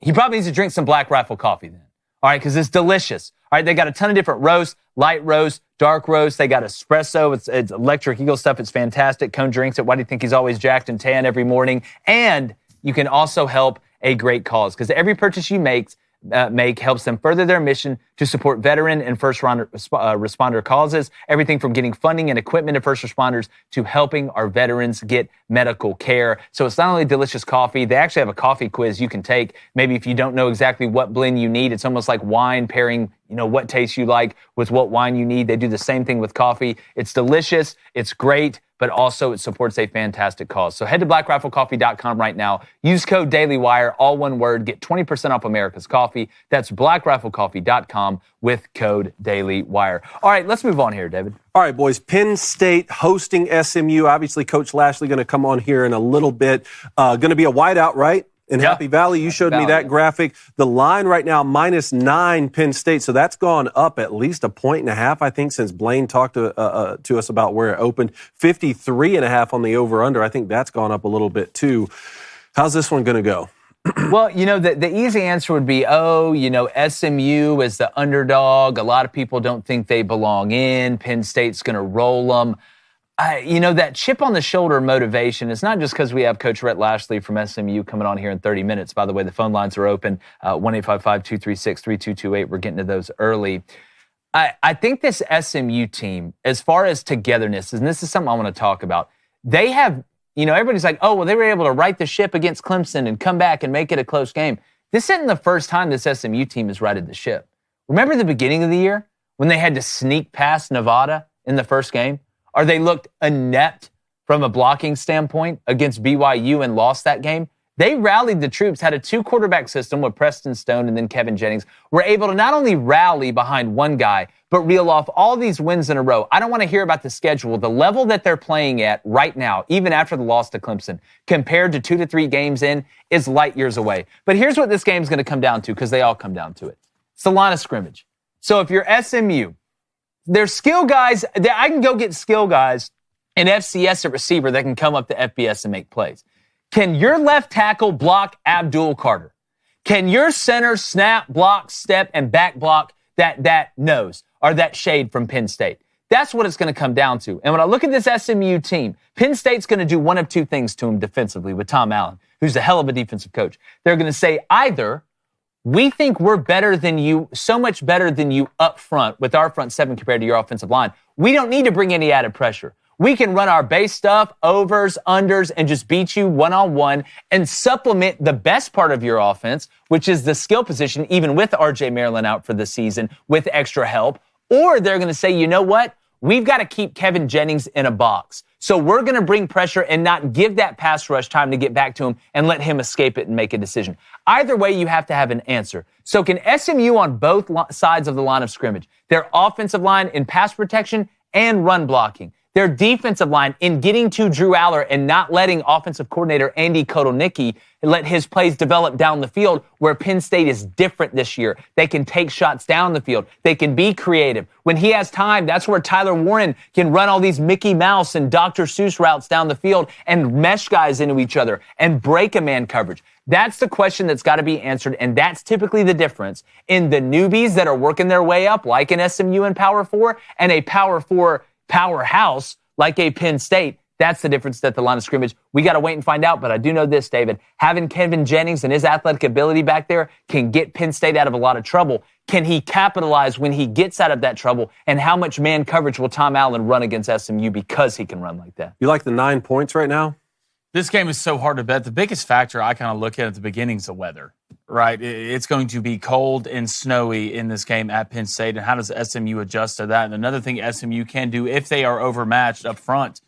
he probably needs to drink some Black Rifle coffee then. All right, because it's delicious. All right, they got a ton of different roasts, light roast, dark roast. They got espresso. It's Electric Eagle stuff. It's fantastic. Cone drinks it. Why do you think he's always jacked and tan every morning? And you can also help a great cause because every purchase you make make helps them further their mission to support veteran and first responder causes, everything from getting funding and equipment to first responders to helping our veterans get medical care. So it's not only delicious coffee, they actually have a coffee quiz you can take. Maybe if you don't know exactly what blend you need, it's almost like wine pairing, what taste you like with what wine you need. They do the same thing with coffee. It's delicious, it's great, but also it supports a fantastic cause. So head to blackriflecoffee.com right now. Use code DailyWire, all one word. Get 20% off America's coffee. That's blackriflecoffee.com with code DailyWire. All right, let's move on here, David. All right, boys. Penn State hosting SMU. Obviously, Coach Lashlee going to come on here in a little bit. Going to be a whiteout, right? In Happy Valley, you showed me that graphic. The line right now, -9 Penn State. So that's gone up at least 1.5 points, I think, since Blaine talked to us about where it opened. 53.5 on the over-under. I think that's gone up a little bit, too. How's this one going to go? Well, the easy answer would be, SMU is the underdog. A lot of people don't think they belong in. Penn State's going to roll them. That chip on the shoulder motivation is not just because we have Coach Rhett Lashlee from SMU coming on here in 30 minutes. By the way, the phone lines are open, 1-855-236-3228. We're getting to those early. I think this SMU team, as far as togetherness, and this is something I want to talk about, they have, everybody's like, they were able to right the ship against Clemson and come back and make it a close game. This isn't the first time this SMU team has righted the ship. Remember the beginning of the year when they had to sneak past Nevada in the first game? Or they looked inept from a blocking standpoint against BYU and lost that game? They rallied the troops, had a 2-quarterback system with Preston Stone and then Kevin Jennings, were able to not only rally behind one guy, but reel off all these wins in a row. I don't want to hear about the schedule. The level that they're playing at right now, even after the loss to Clemson, compared to 2 to 3 games in, is light years away. But here's what this game's going to come down to, because they all come down to it. It's the line of scrimmage. So if you're SMU, there's skill guys. I can go get skill guys in FCS at receiver that can come up to FBS and make plays. Can your left tackle block Abdul Carter? Can your center snap, block, step, and back block that nose or that shade from Penn State? That's what it's going to come down to. And when I look at this SMU team, Penn State's going to do one of two things to him defensively with Tom Allen, who's a hell of a defensive coach. They're going to say either, we think we're better than you, so much better than you up front with our front seven compared to your offensive line. We don't need to bring any added pressure. We can run our base stuff, overs, unders, and just beat you one-on-one and supplement the best part of your offense, which is the skill position, even with R.J. Maryland out for the season with extra help. Or they're going to say, you know what? We've got to keep Kevin Jennings in a box. So we're going to bring pressure and not give that pass rush time to get back to him and let him escape it and make a decision. Either way, you have to have an answer. So can SMU on both sides of the line of scrimmage, their offensive line in pass protection and run blocking, their defensive line in getting to Drew Aller and not letting offensive coordinator Andy Kotelnicki let his plays develop down the field, where Penn State is different this year. They can take shots down the field. They can be creative. When he has time, that's where Tyler Warren can run all these Mickey Mouse and Dr. Seuss routes down the field and mesh guys into each other and break a man coverage. That's the question that's got to be answered, and that's typically the difference in the newbies that are working their way up, like an SMU in Power 4, and a Power 4 powerhouse like a Penn State. That's the difference at the line of scrimmage. We got to wait and find out, but I do know this, David. Having Kevin Jennings and his athletic ability back there can get Penn State out of a lot of trouble. Can he capitalize when he gets out of that trouble? And how much man coverage will Tom Allen run against SMU because he can run like that? You like the 9 points right now? This game is so hard to bet. The biggest factor I kind of look at the beginning is the weather, right? It's going to be cold and snowy in this game at Penn State, and how does SMU adjust to that? And another thing SMU can do if they are overmatched up front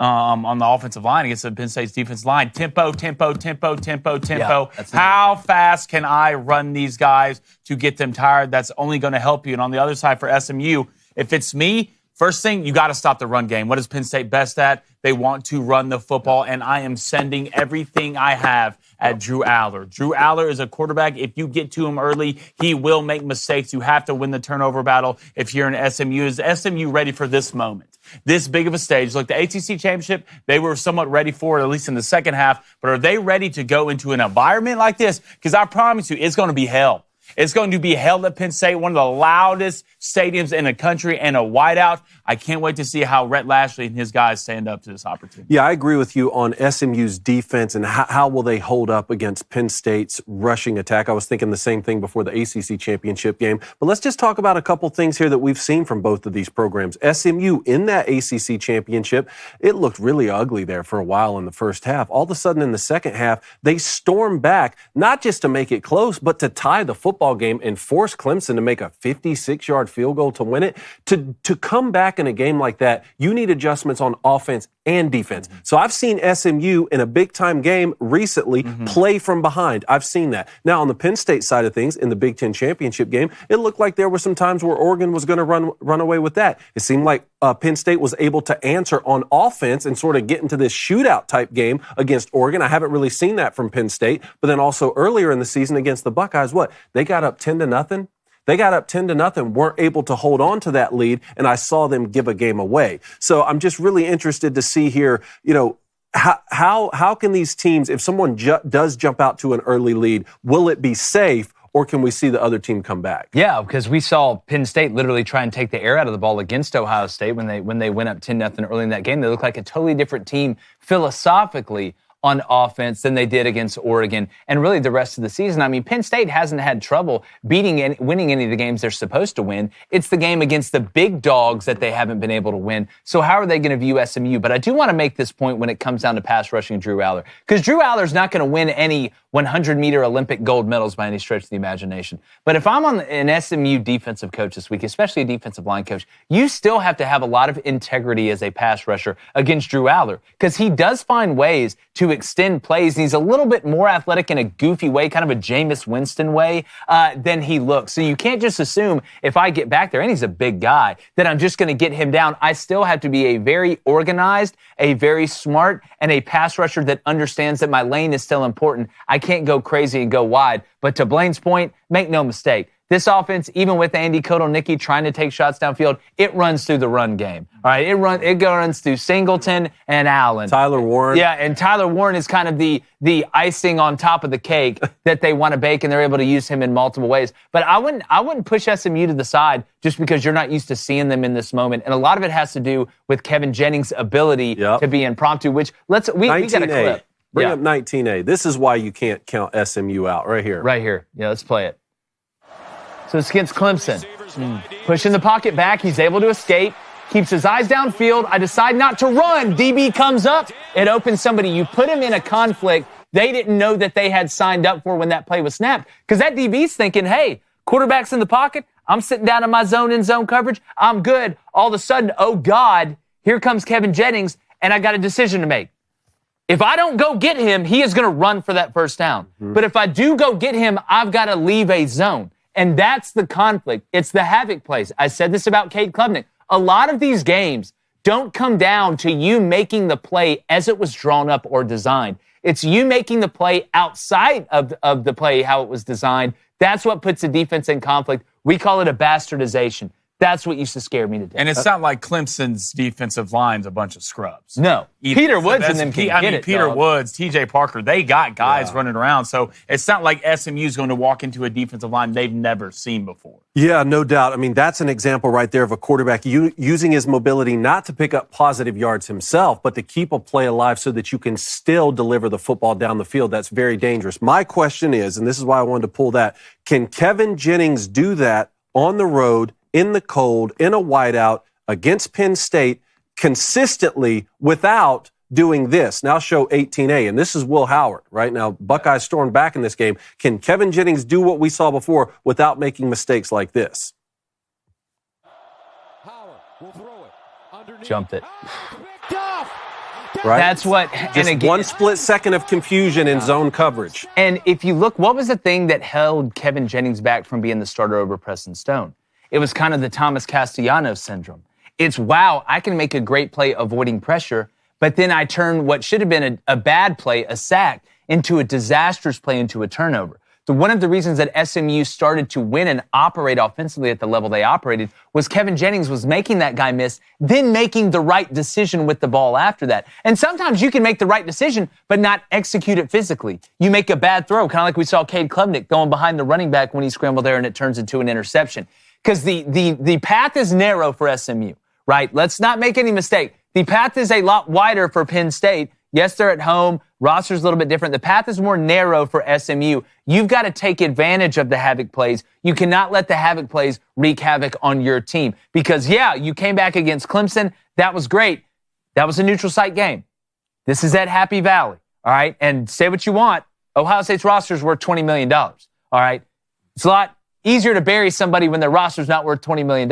on the offensive line against the Penn State's defensive line, tempo. Yeah, how fast can I run these guys to get them tired? That's only going to help you. And on the other side for SMU, if it's me, first thing, you got to stop the run game. What is Penn State best at? They want to run the football, and I am sending everything I have at Drew Aller. Drew Aller is a quarterback. If you get to him early, he will make mistakes. You have to win the turnover battle if you're an SMU. Is SMU ready for this moment? This big of a stage? Like the ACC Championship, they were somewhat ready for it, at least in the second half. But are they ready to go into an environment like this? Because I promise you, it's going to be hell. It's going to be held at Penn State, one of the loudest stadiums in the country, and a whiteout. I can't wait to see how Rhett Lashlee and his guys stand up to this opportunity. Yeah, I agree with you on SMU's defense and how will they hold up against Penn State's rushing attack. I was thinking the same thing before the ACC championship game. But let's just talk about a couple things here that we've seen from both of these programs. SMU in that ACC championship, it looked really ugly there for a while in the first half. All of a sudden in the second half, they stormed back, not just to make it close, but to tie the football game and force Clemson to make a 56-yard field goal to win it. To come back in a game like that, you need adjustments on offense and defense. So I've seen SMU in a big-time game recently play from behind. I've seen that. Now, on the Penn State side of things, in the Big Ten championship game, it looked like there were some times where Oregon was going to run away with that. It seemed like Penn State was able to answer on offense and sort of get into this shootout-type game against Oregon. I haven't really seen that from Penn State. But then also earlier in the season against the Buckeyes, they got up 10-0. They got up 10-0, weren't able to hold on to that lead, and I saw them give a game away. So I'm just really interested to see here, how can these teams, if someone does jump out to an early lead, will it be safe, or can we see the other team come back? Yeah, because we saw Penn State literally try and take the air out of the ball against Ohio State when they went up 10-0 early in that game. They looked like a totally different team philosophically on offense than they did against Oregon and really the rest of the season. I mean, Penn State hasn't had trouble winning any of the games they're supposed to win. It's the game against the big dogs that they haven't been able to win. So how are they going to view SMU? But I do want to make this point when it comes down to pass rushing Drew Aller, because Drew Aller's not going to win any 100-meter Olympic gold medals by any stretch of the imagination. But if I'm on an SMU defensive coach this week, especially a defensive line coach, you still have to have a lot of integrity as a pass rusher against Drew Aller, because he does find ways to extend plays. And he's a little bit more athletic in a goofy way, kind of a Jameis Winston way, than he looks. So you can't just assume if I get back there, and he's a big guy, that I'm just going to get him down. I still have to be a very organized, a very smart, and a pass rusher that understands that my lane is still important. I can't go crazy and go wide. But to Blaine's point, make no mistake, this offense, even with Andy Kotelnicki trying to take shots downfield, it runs through the run game. All right, it runs through Singleton and Allen. Tyler Warren. Yeah, and Tyler Warren is kind of the icing on top of the cake that they want to bake, and they're able to use him in multiple ways. But I wouldn't push SMU to the side just because you're not used to seeing them in this moment. And a lot of it has to do with Kevin Jennings' ability to be impromptu, which we got a clip. Bring up 19A. This is why you can't count SMU out right here. Right here. Yeah, let's play it. So it's against Clemson. Pushing the pocket back. He's able to escape. Keeps his eyes downfield. I decide not to run. DB comes up. It opens somebody. You put him in a conflict they didn't know that they had signed up for when that play was snapped. Because that DB's thinking, hey, quarterback's in the pocket. I'm sitting down in my zone coverage. I'm good. All of a sudden, oh, God, here comes Kevin Jennings, and I got a decision to make. If I don't go get him, he is going to run for that first down. Mm-hmm. But if I do go get him, I've got to leave a zone. And that's the conflict. It's the havoc plays. I said this about Cade Klubnik. A lot of these games don't come down to you making the play as it was drawn up or designed. It's you making the play outside of the play, how it was designed. That's what puts the defense in conflict. We call it a bastardization. That's what used to scare me to death. And it's not like Clemson's defensive line's a bunch of scrubs. No. Either. Peter Woods and them can get it, Peter dog. Woods, TJ Parker, they got guys running around. So it's not like SMU's going to walk into a defensive line they've never seen before. Yeah, no doubt. I mean, that's an example right there of a quarterback using his mobility not to pick up positive yards himself, but to keep a play alive so that you can still deliver the football down the field. That's very dangerous. My question is, and this is why I wanted to pull that, can Kevin Jennings do that on the road, in the cold, in a whiteout, against Penn State, consistently without doing this? Now show 18A, and this is Will Howard, right? Now, Buckeyes stormed back in this game. Can Kevin Jennings do what we saw before without making mistakes like this? Howard will throw it underneath. Jumped it. Right? That's what... Just one split second of confusion in zone coverage. And if you look, what was the thing that held Kevin Jennings back from being the starter over Preston Stone? It was kind of the Thomas Castellanos syndrome. It's, wow, I can make a great play avoiding pressure, but then I turn what should have been a bad play, a sack, into a disastrous play, into a turnover. So one of the reasons that SMU started to win and operate offensively at the level they operated was Kevin Jennings was making that guy miss, then making the right decision with the ball after that. And sometimes you can make the right decision, but not execute it physically. You make a bad throw, kind of like we saw Cade Klubnik going behind the running back when he scrambled there and it turns into an interception. Because the path is narrow for SMU, right? Let's not make any mistake. The path is a lot wider for Penn State. Yes, they're at home. Roster's a little bit different. The path is more narrow for SMU. You've got to take advantage of the havoc plays. You cannot let the havoc plays wreak havoc on your team. Because, yeah, you came back against Clemson. That was great. That was a neutral site game. This is at Happy Valley, all right? And say what you want. Ohio State's roster is worth $20 million, all right? It's a lot easier to bury somebody when their roster's not worth $20 million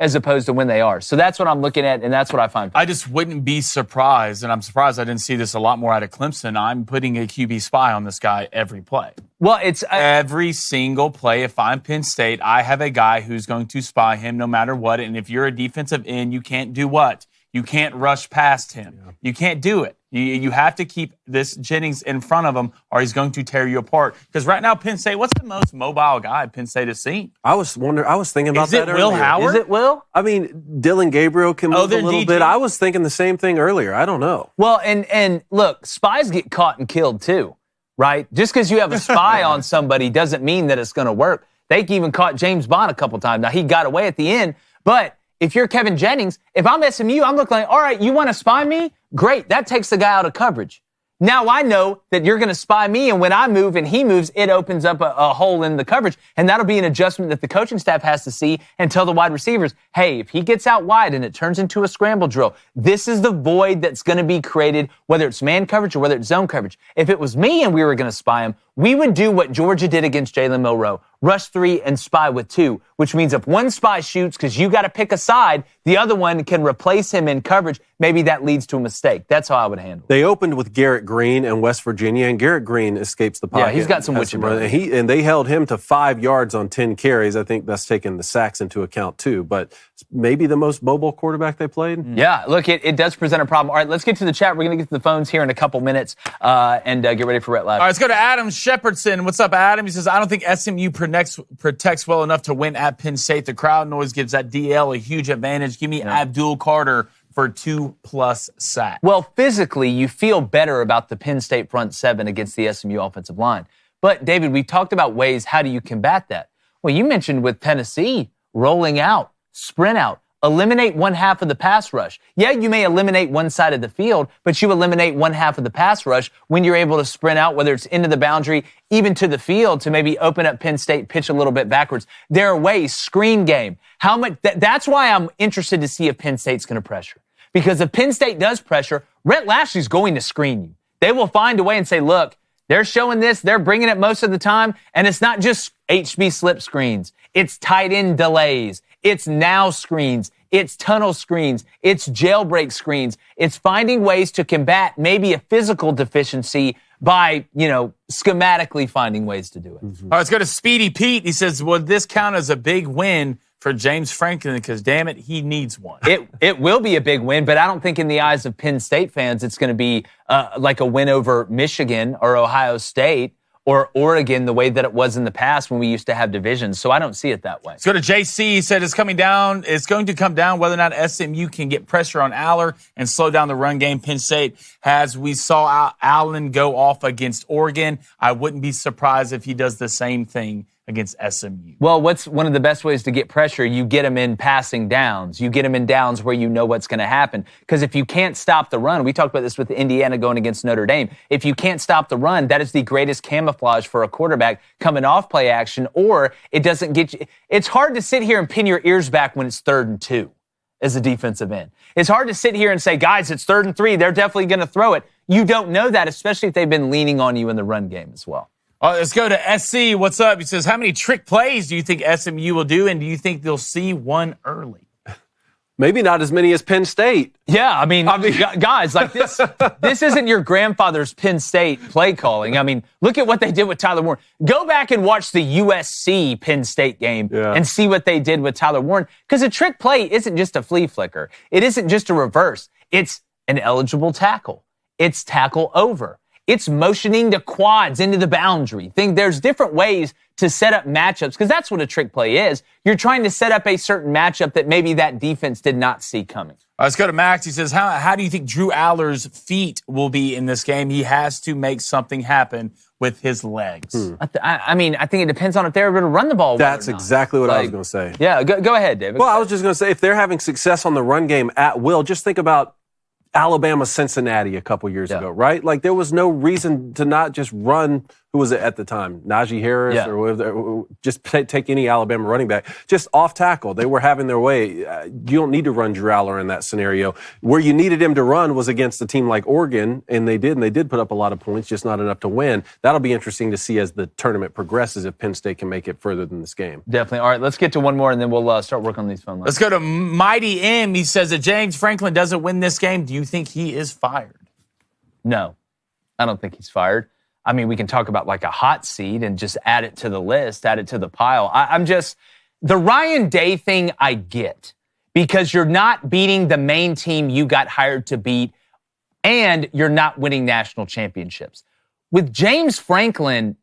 as opposed to when they are. So that's what I'm looking at, and that's what I find. I just wouldn't be surprised, and I'm surprised I didn't see this a lot more out of Clemson. I'm putting a QB spy on this guy every play. Well, it's every single play. If I'm Penn State, I have a guy who's going to spy him no matter what. And if you're a defensive end, you can't do what? You can't rush past him. Yeah. You can't do it. You have to keep this Jennings in front of him or he's going to tear you apart. Because right now, Penn State, what's the most mobile guy Penn State has seen? I was thinking about that earlier. Will Howard? Is it Will? I mean, Dylan Gabriel can move a little bit. I was thinking the same thing earlier. I don't know. Well, and look, spies get caught and killed too, right? Just because you have a spy on somebody doesn't mean that it's going to work. They even caught James Bond a couple times. Now, he got away at the end, but if you're Kevin Jennings, if I'm SMU, I'm looking like, all right, you want to spy me? Great. That takes the guy out of coverage. Now I know that you're going to spy me, and when I move and he moves, it opens up a hole in the coverage, and that'll be an adjustment that the coaching staff has to see and tell the wide receivers, hey, if he gets out wide and it turns into a scramble drill, this is the void that's going to be created, whether it's man coverage or whether it's zone coverage. If it was me and we were going to spy him, we would do what Georgia did against Jalen Milroe, rush 3 and spy with 2, which means if one spy shoots because you got to pick a side, the other one can replace him in coverage. Maybe that leads to a mistake. That's how I would handle it. They opened with Garrett Green in West Virginia, and Garrett Green escapes the pocket. Yeah, he's got some witchy brother. And they held him to 5 yards on 10 carries. I think that's taken the sacks into account too. But maybe the most mobile quarterback they played. Yeah, look, it does present a problem. All right, let's get to the chat. We're going to get to the phones here in a couple minutes and get ready for Rhett Lashlee. All right, let's go to Adam Shepardson. What's up, Adam? He says, I don't think SMU protects well enough to win at Penn State. The crowd noise gives that DL a huge advantage. Give me Abdul Carter for 2+ sacks. Well, physically, you feel better about the Penn State front seven against the SMU offensive line. But, David, we talked about ways, how do you combat that? Well, you mentioned with Tennessee, rolling out, sprint out, eliminate one half of the pass rush. Yeah, you may eliminate one side of the field, but you eliminate one half of the pass rush when you're able to sprint out, whether it's into the boundary, even to the field, to maybe open up Penn State, pitch a little bit backwards. There are ways, screen game. How much? That's why I'm interested to see if Penn State's going to pressure. Because if Penn State does pressure, Rhett Lashlee's going to screen you. They will find a way and say, look, they're showing this, they're bringing it most of the time, and it's not just HB slip screens. It's tight end delays. It's now screens. It's tunnel screens. It's jailbreak screens. It's finding ways to combat maybe a physical deficiency by, schematically finding ways to do it. Mm-hmm. All right, let's go to Speedy Pete. He says, would this count as a big win for James Franklin? Because, damn it, he needs one. It will be a big win, but I don't think in the eyes of Penn State fans it's going to be like a win over Michigan or Ohio State or Oregon the way that it was in the past when we used to have divisions. So I don't see it that way. Let's go to JC. He said it's going to come down whether or not SMU can get pressure on Aller and slow down the run game. Penn State we saw Allen go off against Oregon. I wouldn't be surprised if he does the same thing against SMU. Well, what's one of the best ways to get pressure? You get them in passing downs. You get them in downs where you know what's going to happen. Because if you can't stop the run, we talked about this with Indiana going against Notre Dame. If you can't stop the run, that is the greatest camouflage for a quarterback coming off play action, or it doesn't get you. It's hard to sit here and pin your ears back when it's 3rd and 2 as a defensive end. It's hard to sit here and say, guys, it's 3rd and 3. They're definitely going to throw it. You don't know that, especially if they've been leaning on you in the run game as well. Let's go to SC. What's up? He says, how many trick plays do you think SMU will do, and do you think they'll see one early? Maybe not as many as Penn State. Yeah, I mean guys, like this isn't your grandfather's Penn State play calling. I mean, look at what they did with Tyler Warren. Go back and watch the USC Penn State game and see what they did with Tyler Warren. Because a trick play isn't just a flea flicker. It isn't just a reverse. It's an eligible tackle. It's tackle over. It's motioning the quads into the boundary. There's different ways to set up matchups because that's what a trick play is. You're trying to set up a certain matchup that maybe that defense did not see coming. Let's go to Max. He says, how do you think Drew Aller's feet will be in this game? He has to make something happen with his legs. I think it depends on if they're able to run the ball. That's exactly what I was going to say. Yeah, go ahead, David. Well, I was just going to say, if they're having success on the run game at will, just think about Alabama-Cincinnati a couple years ago, right? Like, there was no reason to not just run, who was it at the time? Najee Harris or whatever, just take any Alabama running back. Just off tackle. They were having their way. You don't need to run Drew Aller in that scenario. Where you needed him to run was against a team like Oregon, and they did put up a lot of points, just not enough to win. That'll be interesting to see as the tournament progresses if Penn State can make it further than this game. Definitely. All right, let's get to one more, and then we'll start working on these phone lines. Let's go to Mighty M. He says that James Franklin doesn't win this game. Do you think he is fired? No, I don't think he's fired. I mean, we can talk about like a hot seat and just add it to the list, add it to the pile. The Ryan Day thing I get because you're not beating the main team you got hired to beat and you're not winning national championships. With James Franklin,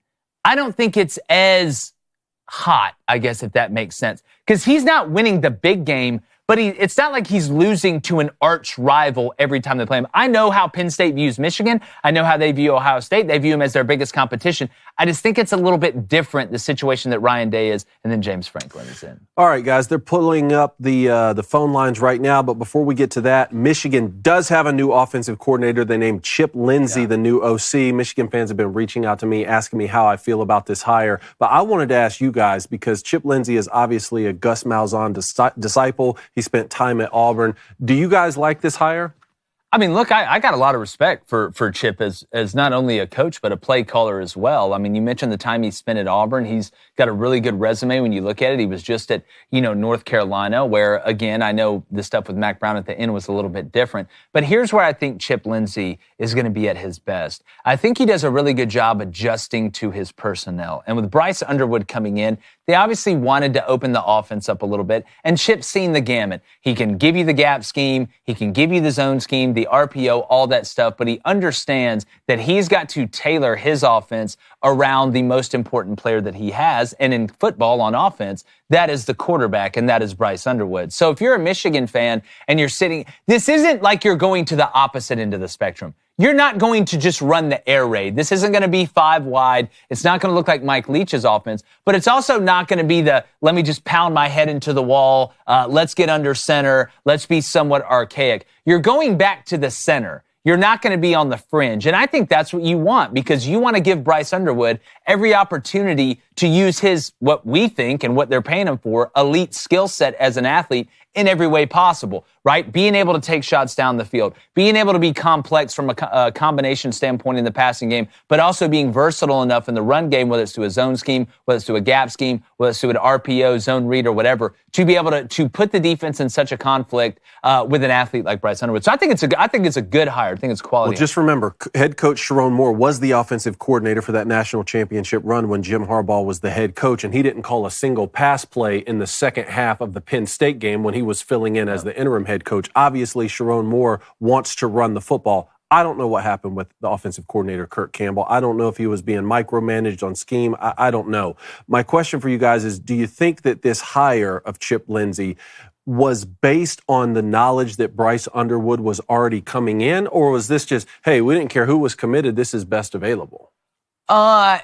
I don't think it's as hot, I guess, if that makes sense, because he's not winning the big game, but it's not like he's losing to an arch rival every time they play him. I know how Penn State views Michigan. I know how they view Ohio State. They view him as their biggest competition. I just think it's a little bit different, the situation that Ryan Day is and then James Franklin is in. All right, guys, they're pulling up the phone lines right now, but before we get to that, Michigan does have a new offensive coordinator. They named Chip Lindsey the new OC. Michigan fans have been reaching out to me, asking me how I feel about this hire. But I wanted to ask you guys, because Chip Lindsey is obviously a Gus Malzahn disciple. He spent time at Auburn. Do you guys like this hire? I mean, look, I got a lot of respect for Chip as not only a coach, but a play caller as well. I mean, you mentioned the time he spent at Auburn. He's got a really good resume when you look at it. He was just at, North Carolina, where, again, I know the stuff with Mac Brown at the end was a little bit different. But here's where I think Chip Lindsey is going to be at his best. I think he does a really good job adjusting to his personnel. And with Bryce Underwood coming in, they obviously wanted to open the offense up a little bit. And Chip's seen the gamut. He can give you the gap scheme. He can give you the zone scheme, the RPO, all that stuff. But he understands that he's got to tailor his offense around the most important player that he has. And in football on offense, that is the quarterback, and that is Bryce Underwood. So if you're a Michigan fan and you're sitting, this isn't like you're going to the opposite end of the spectrum. You're not going to just run the air raid. This isn't going to be 5 wide. It's not going to look like Mike Leach's offense, but it's also not going to be let me just pound my head into the wall. Let's get under center. Let's be somewhat archaic. You're going back to the center. You're not going to be on the fringe. And I think that's what you want, because you want to give Bryce Underwood every opportunity to use his, what we think and what they're paying him for, elite skill set as an athlete in every way possible, right? Being able to take shots down the field, being able to be complex from a combination standpoint in the passing game, but also being versatile enough in the run game, whether it's to a zone scheme, whether it's to a gap scheme, whether it's to an RPO, zone read, or whatever, to be able to put the defense in such a conflict with an athlete like Bryce Underwood. So I think it's a good hire. I think it's quality. Well, just remember, head coach Sharon Moore was the offensive coordinator for that national championship run when Jim Harbaugh was the head coach, and he didn't call a single pass play in the second half of the Penn State game when he was filling in as the interim head coach. Obviously, Sharon Moore wants to run the football. I don't know what happened with the offensive coordinator, Kirk Campbell. I don't know if he was being micromanaged on scheme. I don't know. My question for you guys is, do you think that this hire of Chip Lindsey was based on the knowledge that Bryce Underwood was already coming in, or was this just, hey, we didn't care who was committed, this is best available? I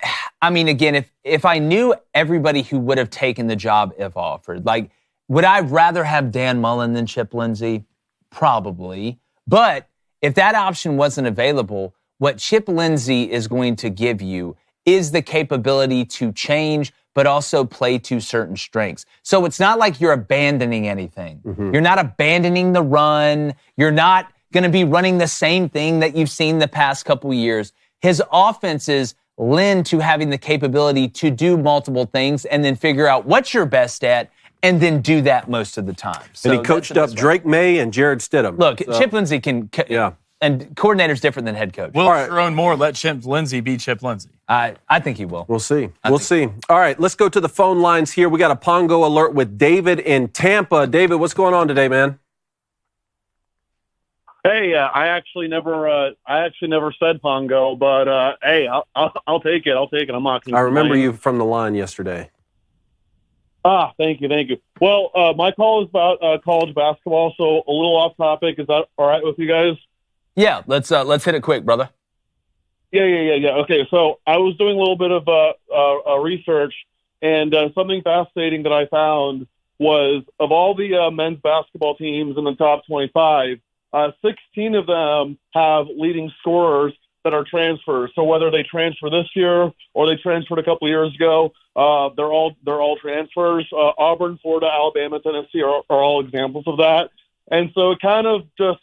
mean, again, if I knew everybody who would have taken the job if offered, like, would I rather have Dan Mullen than Chip Lindsey? Probably. But if that option wasn't available, what Chip Lindsey is going to give you is the capability to change, but also play to certain strengths. So it's not like you're abandoning anything. Mm-hmm. You're not abandoning the run. You're not going to be running the same thing that you've seen the past couple years. His offenses lend to having the capability to do multiple things and then figure out what you're best at and then do that most of the time. So and he coached up Drake May and Jared Stidham. Look, Chip Lindsey can... Yeah. And coordinator's different than head coach. Will Sharon Moore let Chip Lindsey be Chip Lindsey? I think he will. We'll see. We'll see. All right, let's go to the phone lines here. We got a Pongo alert with David in Tampa. David, what's going on today, man? Hey, I actually never said Pongo, but hey, I'll take it. I'll take it. I'm not going to. I remember you from the line yesterday. Thank you. Well, my call is about college basketball, so a little off topic. Is that all right with you guys? Yeah, let's hit it quick, brother. Yeah. Okay, so I was doing a little bit of research, and something fascinating that I found was of all the men's basketball teams in the top 25, 16 of them have leading scorers that are transfers. So whether they transfer this year or they transferred a couple of years ago, they're all transfers. Auburn, Florida, Alabama, Tennessee are all examples of that. And so it kind of just,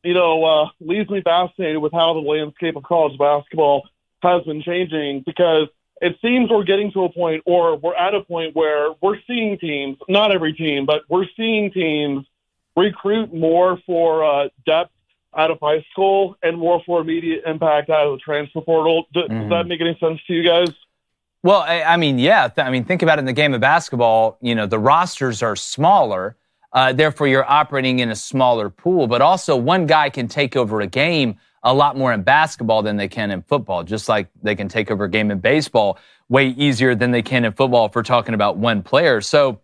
leaves me fascinated with how the landscape of college basketball has been changing, because it seems we're getting to a point, or we're at a point where we're seeing teams, not every team, but we're seeing teams recruit more for depth out of high school and more for immediate impact out of the transfer portal. Does that make any sense to you guys? Well, I mean, yeah. Think about it in the game of basketball. The rosters are smaller. Therefore, you're operating in a smaller pool. But also, one guy can take over a game a lot more in basketball than they can in football, just like they can take over a game in baseball way easier than they can in football if we're talking about one player. So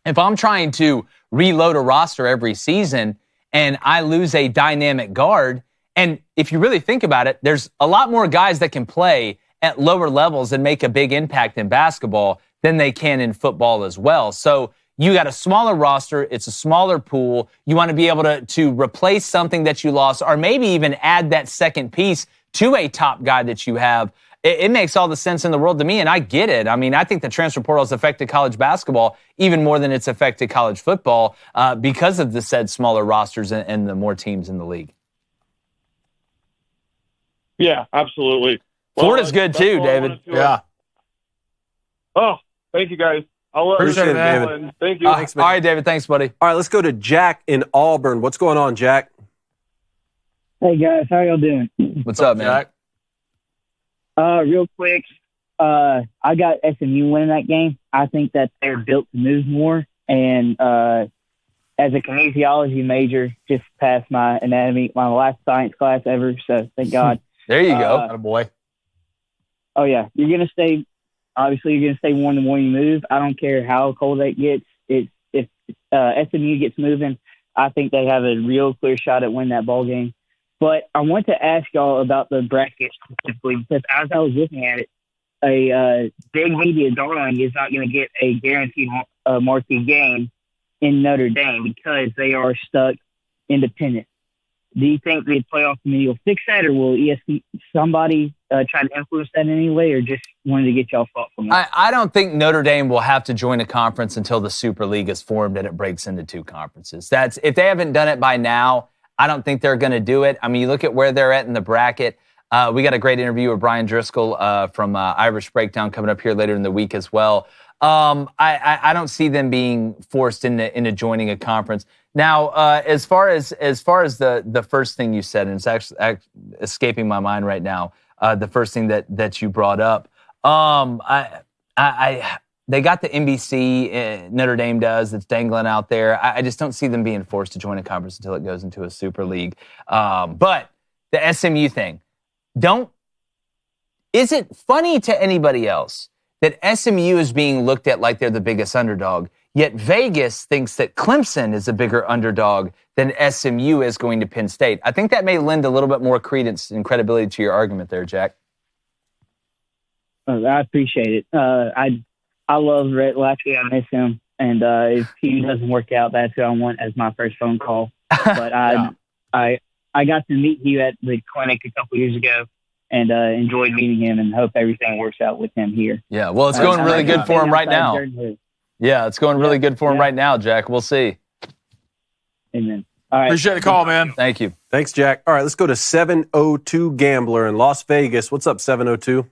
if I'm trying to reload a roster every season and I lose a dynamic guard, and if you really think about it, there's a lot more guys that can play at lower levels and make a big impact in basketball than they can in football as well. So you got a smaller roster. It's a smaller pool. You want to be able to replace something that you lost, or maybe even add that second piece to a top guy that you have. It makes all the sense in the world to me, and I get it. I mean, I think the transfer portal has affected college basketball even more than it's affected college football because of the said smaller rosters and the more teams in the league. Yeah, absolutely. Florida's good too, David. Yeah. Oh, thank you, guys. I'll Appreciate it, man. Thank you. Thanks, man. All right, David. Thanks, buddy. All right, let's go to Jack in Auburn. What's going on, Jack? Hey, guys. How y'all doing? What's up, man? Jack? Real quick, I got SMU winning that game. I think that they're built to move more. And as a kinesiology major, just passed my anatomy, my last science class ever. So thank God. There you go. Attaboy. Oh, yeah. You're going to stay warm the more you move. I don't care how cold it gets. If SMU gets moving, I think they have a real clear shot at winning that ball game. But I want to ask y'all about the bracket specifically, because as I was looking at it, a big media darling is not going to get a guaranteed marquee game in Notre Dame because they are stuck independent. Do you think the playoff committee will fix that, or will somebody try to influence that in any way, or just wanted to get y'all thoughts on that? I don't think Notre Dame will have to join a conference until the Super League is formed and it breaks into two conferences. If they haven't done it by now, I don't think they're going to do it. I mean, you look at where they're at in the bracket. We got a great interview with Brian Driscoll from Irish Breakdown coming up here later in the week as well. I don't see them being forced into joining a conference. Now, as far as the first thing you said, and it's actually escaping my mind right now, the first thing that you brought up, they got the NBC, Notre Dame does, that's dangling out there. I just don't see them being forced to join a conference until it goes into a Super League. But the SMU thing, is it funny to anybody else that SMU is being looked at like they're the biggest underdog, yet Vegas thinks that Clemson is a bigger underdog than SMU is going to Penn State? I think that may lend a little bit more credence and credibility to your argument there, Jack. I appreciate it. I love Rhett Lashlee. I miss him. And if he doesn't work out, that's who I want as my first phone call. But I got to meet you at the clinic a couple years ago and enjoyed meeting him, and hope everything works out with him here. Yeah, well, it's going really good for him right now. Yeah, it's going really good for him right now, Jack. We'll see. Amen. All right. Appreciate the call, man. Thank you. Thanks, Jack. All right, let's go to 702 Gambler in Las Vegas. What's up, 702?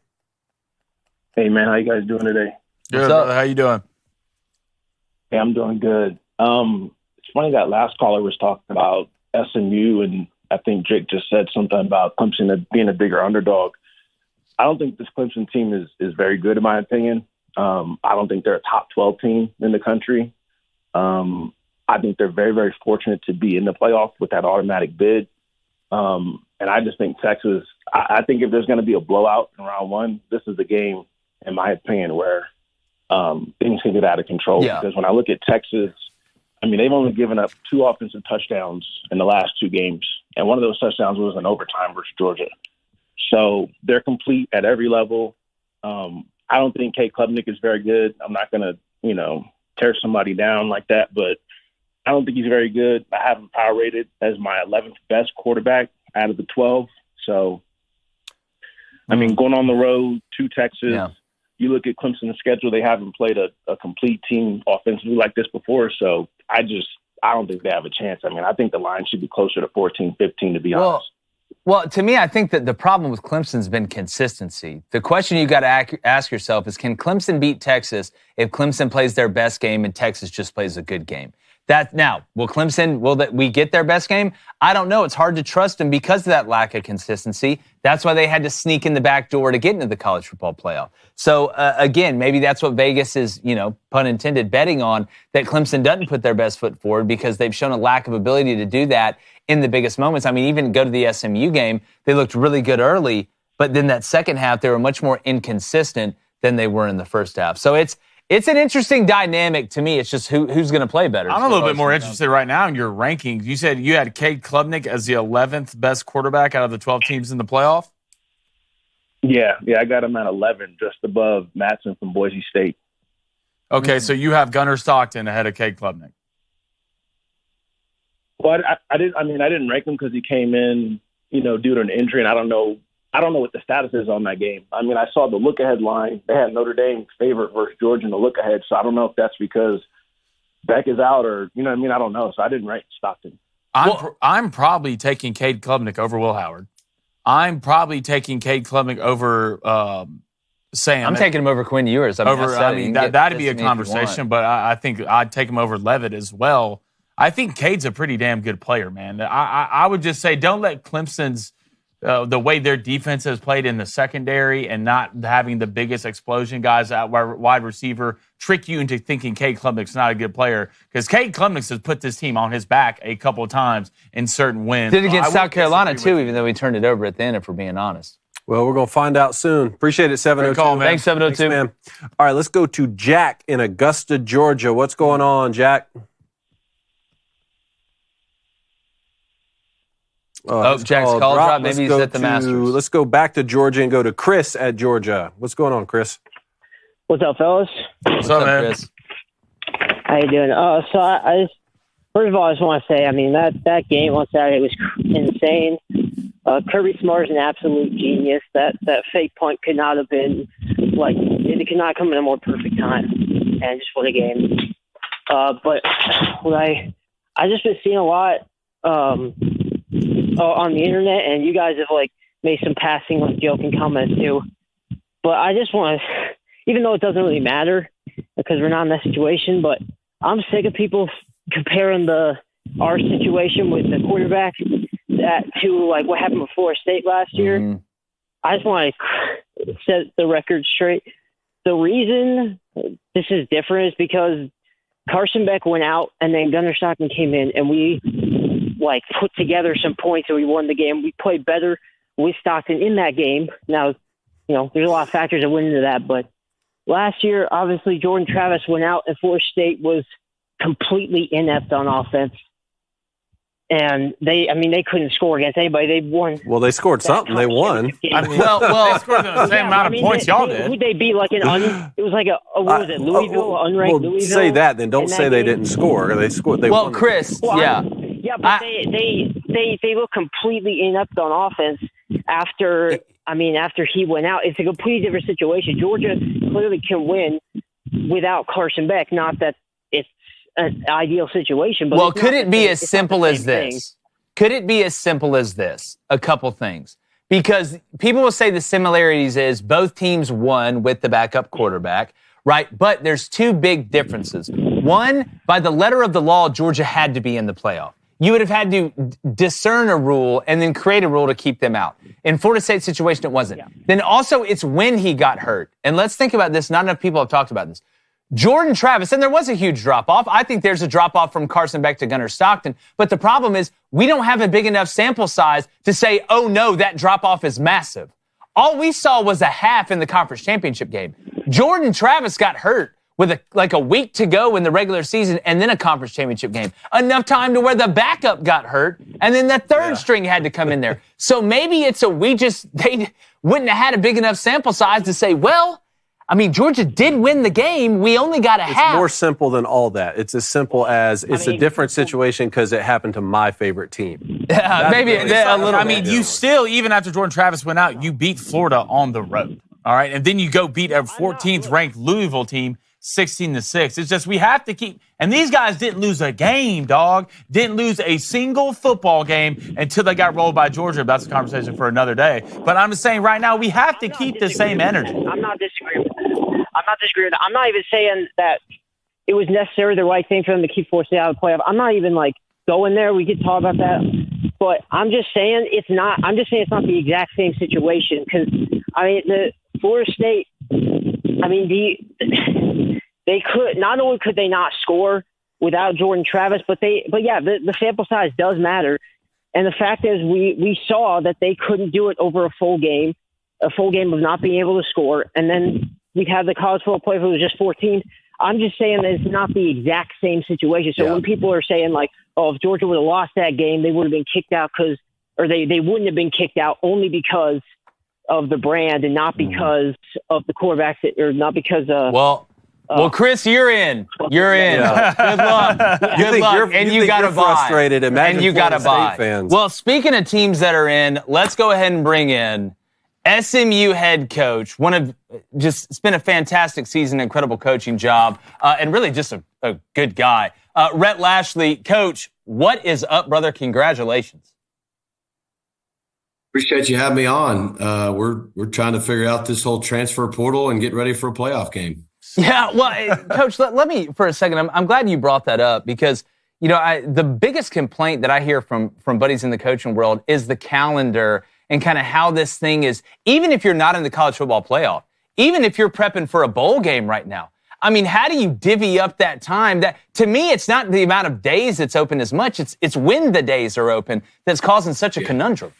Hey, man. How you guys doing today? Good, brother. How you doing? Hey, I'm doing good. It's funny that last caller was talking about SMU, and I think Jake just said something about Clemson being a bigger underdog. I don't think this Clemson team is very good, in my opinion. I don't think they're a top 12 team in the country. I think they're very, very fortunate to be in the playoff with that automatic bid. And I just think Texas, I think if there's going to be a blowout in round one, this is the game, in my opinion, where things can get out of control. Yeah. Because when I look at Texas, I mean, they've only given up 2 offensive touchdowns in the last 2 games. And one of those touchdowns was in overtime versus Georgia. So they're complete at every level. I don't think Cade Klubnik is very good. I'm not going to, tear somebody down like that, but I don't think he's very good. I have him power rated as my 11th best quarterback out of the 12. So, I mean, going on the road to Texas, you look at Clemson's schedule, they haven't played a complete team offensively like this before. So I don't think they have a chance. I mean, I think the line should be closer to 14-15, to be honest. Well, to me, I think that the problem with Clemson's been consistency. The question you got to ask yourself is, can Clemson beat Texas if Clemson plays their best game and Texas just plays a good game? Will we get their best game? I don't know. It's hard to trust them because of that lack of consistency. That's why they had to sneak in the back door to get into the college football playoff. So, again, maybe that's what Vegas is, pun intended, betting on, that Clemson doesn't put their best foot forward because they've shown a lack of ability to do that in the biggest moments. I mean, even go to the SMU game, they looked really good early, but then that second half, they were much more inconsistent than they were in the first half. So it's an interesting dynamic to me. It's just who's going to play better. I'm a little bit more interested right now in your rankings. You said you had Cade Klubnik as the 11th best quarterback out of the 12 teams in the playoff? Yeah, I got him at 11, just above Matson from Boise State. Okay, so you have Gunnar Stockton ahead of Cade Klubnik. Well, I didn't rank him because he came in, due to an injury, and I don't know what the status is on that game. I mean, I saw the look-ahead line. They had Notre Dame favorite versus Georgia in the look-ahead, so I don't know if that's because Beck is out or, I don't know. So I didn't rank Stockton. I'm probably taking Cade Klubnik over Will Howard. I'm probably taking Cade Klubnik over Sam. I'm taking him over Quinn Ewers. That'd be a conversation, but I think I'd take him over Levitt as well. I think Cade's a pretty damn good player, man. I would just say don't let Clemson's the way their defense has played in the secondary and not having the biggest explosion guys out wide receiver trick you into thinking Cade Klubnik's not a good player, because Cade Klubnik has put this team on his back a couple of times in certain wins. Did it against South Carolina, too, even though we turned it over at the end, if we're being honest. Well, we're going to find out soon. Appreciate it, 702. Great call, man. Thanks, 702. Thanks, man. All right, let's go to Jack in Augusta, Georgia. What's going on, Jack? Jack's call drop. Maybe he's at the Masters. Let's go back to Georgia and go to Chris at Georgia. What's going on, Chris? What's up, fellas? What's up, man? Chris? How you doing? So I just, first of all, I just want to say, I mean, that game on Saturday was insane. Kirby Smart is an absolute genius. That fake punt could not have been, it could not come in a more perfect time and just for the game. But what I just been seeing a lot on the internet, and you guys have made some passing joking comments too. But I just want to, even though it doesn't really matter because we're not in that situation, but I'm sick of people comparing our situation with the quarterback to what happened with Florida State last year. Mm-hmm. I just want to set the record straight. The reason this is different is because Carson Beck went out and then Gunnar Stockton came in, and we put together some points and we won the game. We played better with Stockton in that game. Now, there's a lot of factors that went into that, but last year, obviously, Jordan Travis went out and Florida State was completely inept on offense. And they couldn't score against anybody. They won. Well, they scored something. They won. They scored the same amount of points y'all did. Who'd they beat? It was what was it, Louisville, unranked Louisville? Say that, then don't say they didn't score. They scored. They won. Chris, Yeah, but they look completely inept on offense after he went out. It's a completely different situation. Georgia clearly can win without Carson Beck. Not that it's an ideal situation. But could it be as simple as this? Could it be as simple as this? A couple things. Because people will say the similarities is both teams won with the backup quarterback, right? But there's two big differences. One, by the letter of the law, Georgia had to be in the playoff. You would have had to discern a rule and then create a rule to keep them out. In Florida State's situation, it wasn't. Yeah. Then also, it's when he got hurt. And let's think about this. Not enough people have talked about this. Jordan Travis, and there was a huge drop-off. I think there's a drop-off from Carson Beck to Gunnar Stockton. But the problem is we don't have a big enough sample size to say, oh, no, that drop-off is massive. All we saw was a half in the conference championship game. Jordan Travis got hurt with a week to go in the regular season and then a conference championship game. Enough time to where the backup got hurt and then the third string had to come in there. So maybe they wouldn't have had a big enough sample size to say, well, I mean, Georgia did win the game. We only got a half. It's more simple than all that. It's as simple as a different situation because it happened to my favorite team. Yeah, maybe a little. I mean, you still, even after Jordan Travis went out, you beat Florida on the road. All right. And then you go beat a 14th ranked Louisville team 16-6. It's just we have to keep. And these guys didn't lose a game, dog. Didn't lose a single football game until they got rolled by Georgia. That's a conversation for another day. But I'm just saying right now we have to keep the same energy. I'm not disagreeing with that. I'm not even saying that it was necessarily the right thing for them to keep Florida State out of the playoff. I'm not even going there. We could talk about that. But I'm just saying it's not the exact same situation because, the Florida State, they could not only could they not score without Jordan Travis, but the sample size does matter. And the fact is we saw that they couldn't do it over a full game of not being able to score. And then we had the college football playoff, it was just 14. I'm just saying that it's not the exact same situation. So when people are saying if Georgia would have lost that game, they would have been kicked out they wouldn't have been kicked out only because of the brand and not because of the quarterbacks or not because well, Chris, you're in. You're in. Yeah. Good luck. Good luck. And you got to buy. Frustrated. Imagine and you got to buy. Fans. Well, speaking of teams that are in, let's go ahead and bring in SMU head coach. It's been a fantastic season, incredible coaching job, and really just a good guy. Rhett Lashlee, coach, what is up, brother? Congratulations. Appreciate you having me on. We're trying to figure out this whole transfer portal and get ready for a playoff game. Yeah, well, Coach, let me for a second. I'm glad you brought that up because, the biggest complaint that I hear from buddies in the coaching world is the calendar and kind of how this thing is, even if you're not in the college football playoff, even if you're prepping for a bowl game right now. I mean, how do you divvy up that time? That to me, it's not the amount of days it's open as much. It's when the days are open that's causing such a conundrum.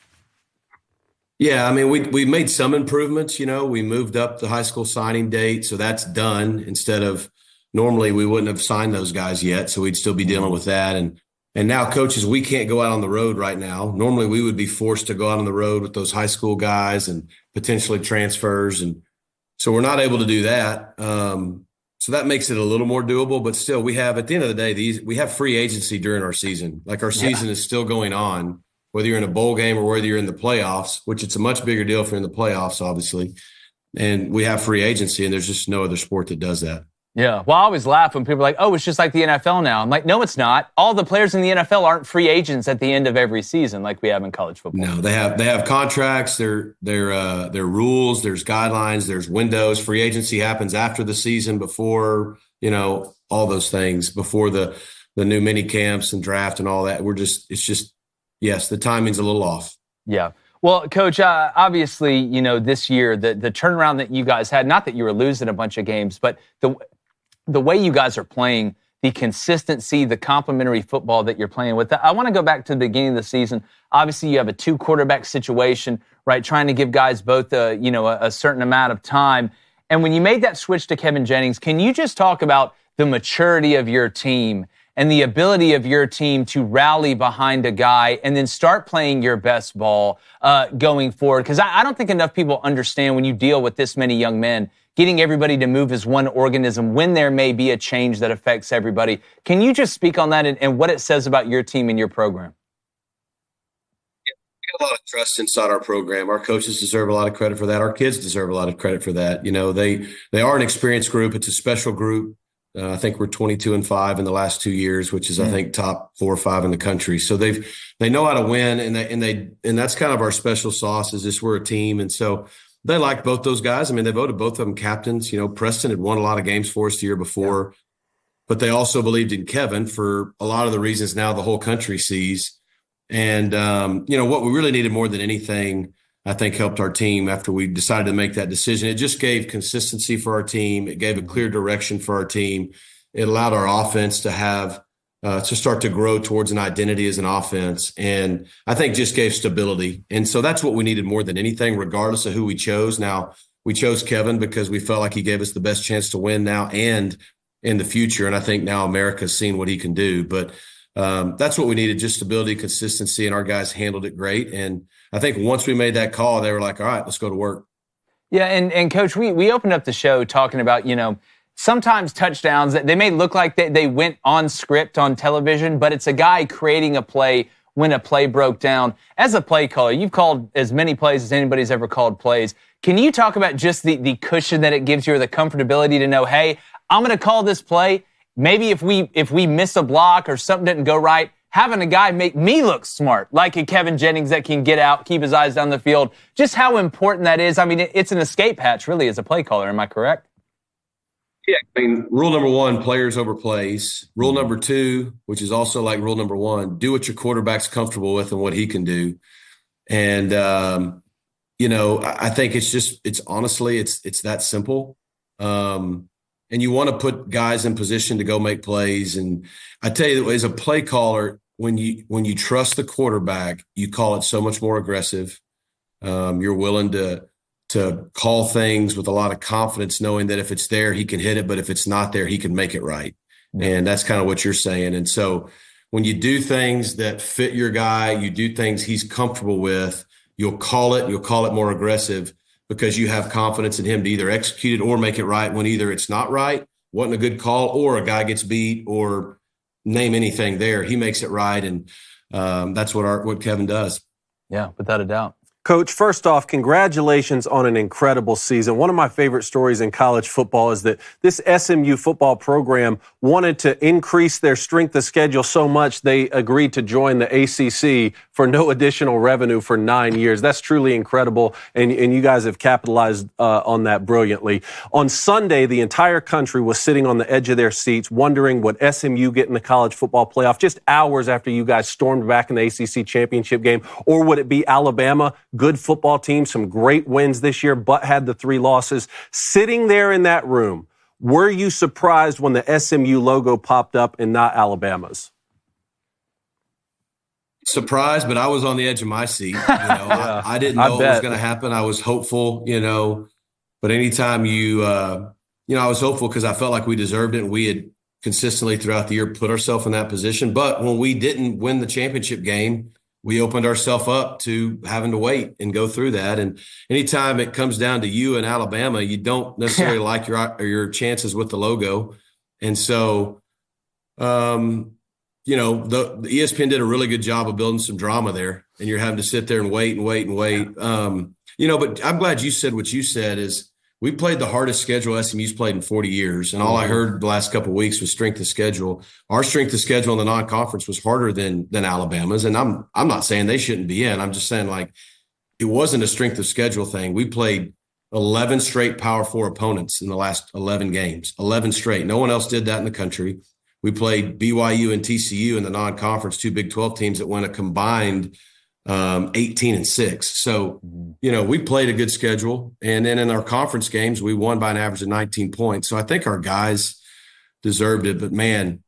Yeah, I mean, we made some improvements. We moved up the high school signing date, so that's done. Instead of normally we wouldn't have signed those guys yet, so we'd still be dealing with that. And now, coaches, we can't go out on the road right now. Normally, we would be forced to go out on the road with those high school guys and potentially transfers, and so we're not able to do that. So that makes it a little more doable. But still, we have at the end of the day, we have free agency during our season. Our season is still going on. Whether you're in a bowl game or whether you're in the playoffs, which it's a much bigger deal if you're in the playoffs, obviously. And we have free agency, and there's just no other sport that does that. Yeah. Well, I always laugh when people are like, oh, it's just like the NFL now. I'm like, no, it's not. All the players in the NFL aren't free agents at the end of every season like we have in college football. No, they have contracts, their rules, there's guidelines, there's windows. Free agency happens after the season, before, all those things, before the new mini camps and draft and all that. Yes, the timing's a little off. Yeah. Well, Coach, obviously, this year, the turnaround that you guys had, not that you were losing a bunch of games, but the way you guys are playing, the consistency, the complementary football that you're playing with. I want to go back to the beginning of the season. Obviously, you have a 2-quarterback situation, right, trying to give guys both a certain amount of time. And when you made that switch to Kevin Jennings, can you just talk about the maturity of your team and the ability of your team to rally behind a guy and then start playing your best ball going forward? Because I don't think enough people understand when you deal with this many young men, getting everybody to move as one organism when there may be a change that affects everybody. Can you just speak on that and what it says about your team and your program? Yeah, we got a lot of trust inside our program. Our coaches deserve a lot of credit for that. Our kids deserve a lot of credit for that. They are an experienced group. It's a special group. I think we're 22-5 in the last 2 years, which is, I think, top 4 or 5 in the country. So they know how to win, and that's kind of our special sauce is just we're a team. And so they like both those guys. I mean, they voted both of them captains. Preston had won a lot of games for us the year before, but they also believed in Kevin for a lot of the reasons now the whole country sees. And, what we really needed more than anything I think helped our team after we decided to make that decision. It just gave consistency for our team. It gave a clear direction for our team. It allowed our offense to have to start to grow towards an identity as an offense. And I think just gave stability. And so that's what we needed more than anything, regardless of who we chose. Now, we chose Kevin because we felt like he gave us the best chance to win now and in the future. And I think now America's seen what he can do. But that's what we needed, just stability, consistency, and our guys handled it great. And I think once we made that call, they were like, all right, let's go to work. Yeah, and Coach, we opened up the show talking about, sometimes touchdowns, they may look like they went on script on television, but it's a guy creating a play when a play broke down. As a play caller, you've called as many plays as anybody's ever called plays. Can you talk about just the cushion that it gives you, or the comfortability to know, hey, I'm going to call this play. Maybe if we miss a block or something didn't go right, having a guy make me look smart, like a Kevin Jennings that can get out, keep his eyes down the field, just how important that is. I mean, it's an escape hatch, really, as a play caller. Am I correct? Yeah, I mean, rule number one, players over plays. Rule number two, which is also like rule number one, do what your quarterback's comfortable with and what he can do. And, I think it's honestly that simple. And you want to put guys in position to go make plays. And I tell you, as a play caller, when you trust the quarterback, you call it so much more aggressive. You're willing to call things with a lot of confidence, knowing that if it's there, he can hit it, but if it's not there, he can make it right. And that's kind of what you're saying. And so when you do things that fit your guy, you do things he's comfortable with, you'll call it more aggressive, because you have confidence in him to either execute it or make it right when either it's not right, wasn't a good call, or a guy gets beat, or name anything there. He makes it right. And that's what Kevin does. Yeah, without a doubt. Coach, first off, congratulations on an incredible season. One of my favorite stories in college football is that this SMU football program wanted to increase their strength of schedule so much they agreed to join the ACC for no additional revenue for 9 years. That's truly incredible, and you guys have capitalized on that brilliantly. On Sunday, the entire country was sitting on the edge of their seats wondering, would SMU get in the college football playoff just hours after you guys stormed back in the ACC championship game, or would it be Alabama? Good football team, some great wins this year, but had the 3 losses. Sitting there in that room, were you surprised when the SMU logo popped up and not Alabama's? Surprised, but I was on the edge of my seat. I didn't know what was going to happen. I was hopeful, but anytime I was hopeful because I felt like we deserved it, and we had consistently throughout the year put ourselves in that position. But when we didn't win the championship game, we opened ourselves up to having to wait and go through that. And anytime it comes down to you and Alabama, you don't necessarily like your chances with the logo. And so, the ESPN did a really good job of building some drama there, and you're having to sit there and wait. But I'm glad you said what you said. Is we played the hardest schedule SMU's played in 40 years. And all I heard the last couple of weeks was strength of schedule. Our strength of schedule in the non-conference was harder than Alabama's. And I'm not saying they shouldn't be in. I'm just saying, like, it wasn't a strength of schedule thing. We played 11 straight Power 4 opponents in the last 11 games, 11 straight. No one else did that in the country. We played BYU and TCU in the non-conference, 2 Big 12 teams that went a combined 18-6. So, we played a good schedule. And then in our conference games, we won by an average of 19 points. So I think our guys deserved it. But, man,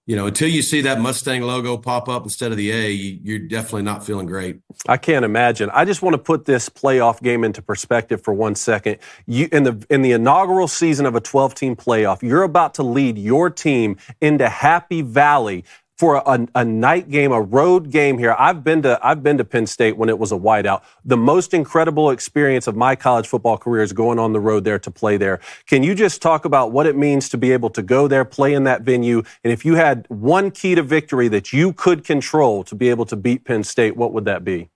until you see that Mustang logo pop up instead of the A, you're definitely not feeling great. I can't imagine. I just want to put this playoff game into perspective for 1 second. In the inaugural season of a 12-team playoff, you're about to lead your team into Happy Valley for a night game, a road game here. I've been to Penn State when it was a whiteout. The most incredible experience of my college football career is going on the road there to play there. Can you just talk about what it means to be able to go there, play in that venue, and if you had one key to victory that you could control to be able to beat Penn State, what would that be?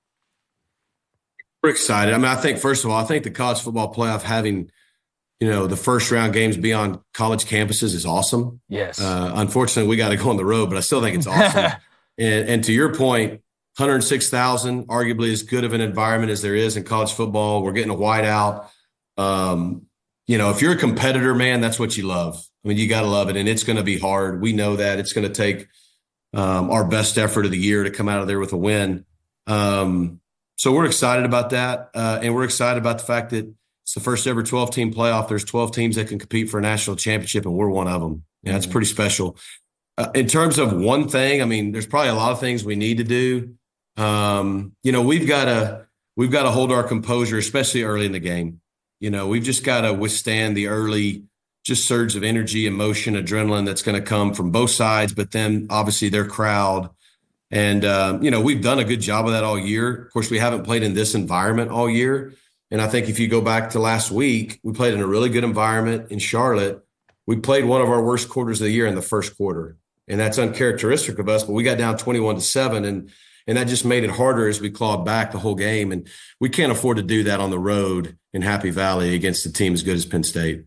We're excited. I mean, I think, first of all, the college football playoff having the first round games be on college campuses is awesome. Yes. Unfortunately, we got to go on the road, but I still think it's awesome. and to your point, 106,000, arguably as good of an environment as there is in college football. We're getting a whiteout. If you're a competitor, man, that's what you love. I mean, you got to love it, and it's going to be hard. We know that. It's going to take our best effort of the year to come out of there with a win. So we're excited about that. And we're excited about the fact that it's the first ever 12-team playoff. There's 12 teams that can compete for a national championship, and we're one of them. Yeah, that's pretty special. In terms of one thing, I mean, there's probably a lot of things we need to do. We've got to hold our composure, especially early in the game. We've just got to withstand the early just surge of energy, emotion, adrenaline that's going to come from both sides, but then obviously their crowd. And, we've done a good job of that all year. Of course, we haven't played in this environment all year. And I think if you go back to last week, we played in a really good environment in Charlotte. We played one of our worst quarters of the year in the first quarter. And that's uncharacteristic of us, but we got down 21-7. And that just made it harder as we clawed back the whole game. And we can't afford to do that on the road in Happy Valley against a team as good as Penn State.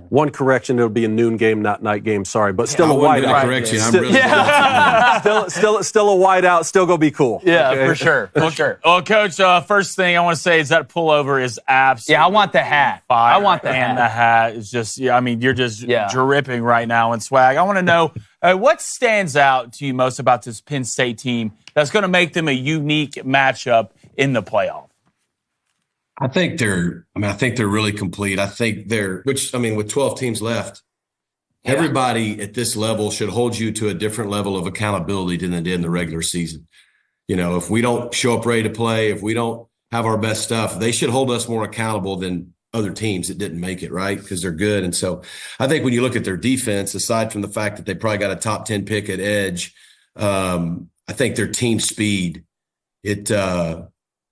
One correction, it'll be a noon game, not night game. Sorry, but still a whiteout. Correction. Still a whiteout. Still gonna be cool. Yeah, okay? for sure. Well, Coach, first thing I want to say is that pullover is absolutely I want the hat. fire. I want the and hat. the hat is just, you're just dripping right now in swag. I want to know what stands out to you most about this Penn State team that's going to make them a unique matchup in the playoff. I think they're really complete. I think with 12 teams left, everybody at this level should hold you to a different level of accountability than they did in the regular season. If we don't show up ready to play, if we don't have our best stuff, they should hold us more accountable than other teams that didn't make it, right? Because they're good. And so I think when you look at their defense, aside from the fact that they probably got a top 10 pick at edge, I think their team speed,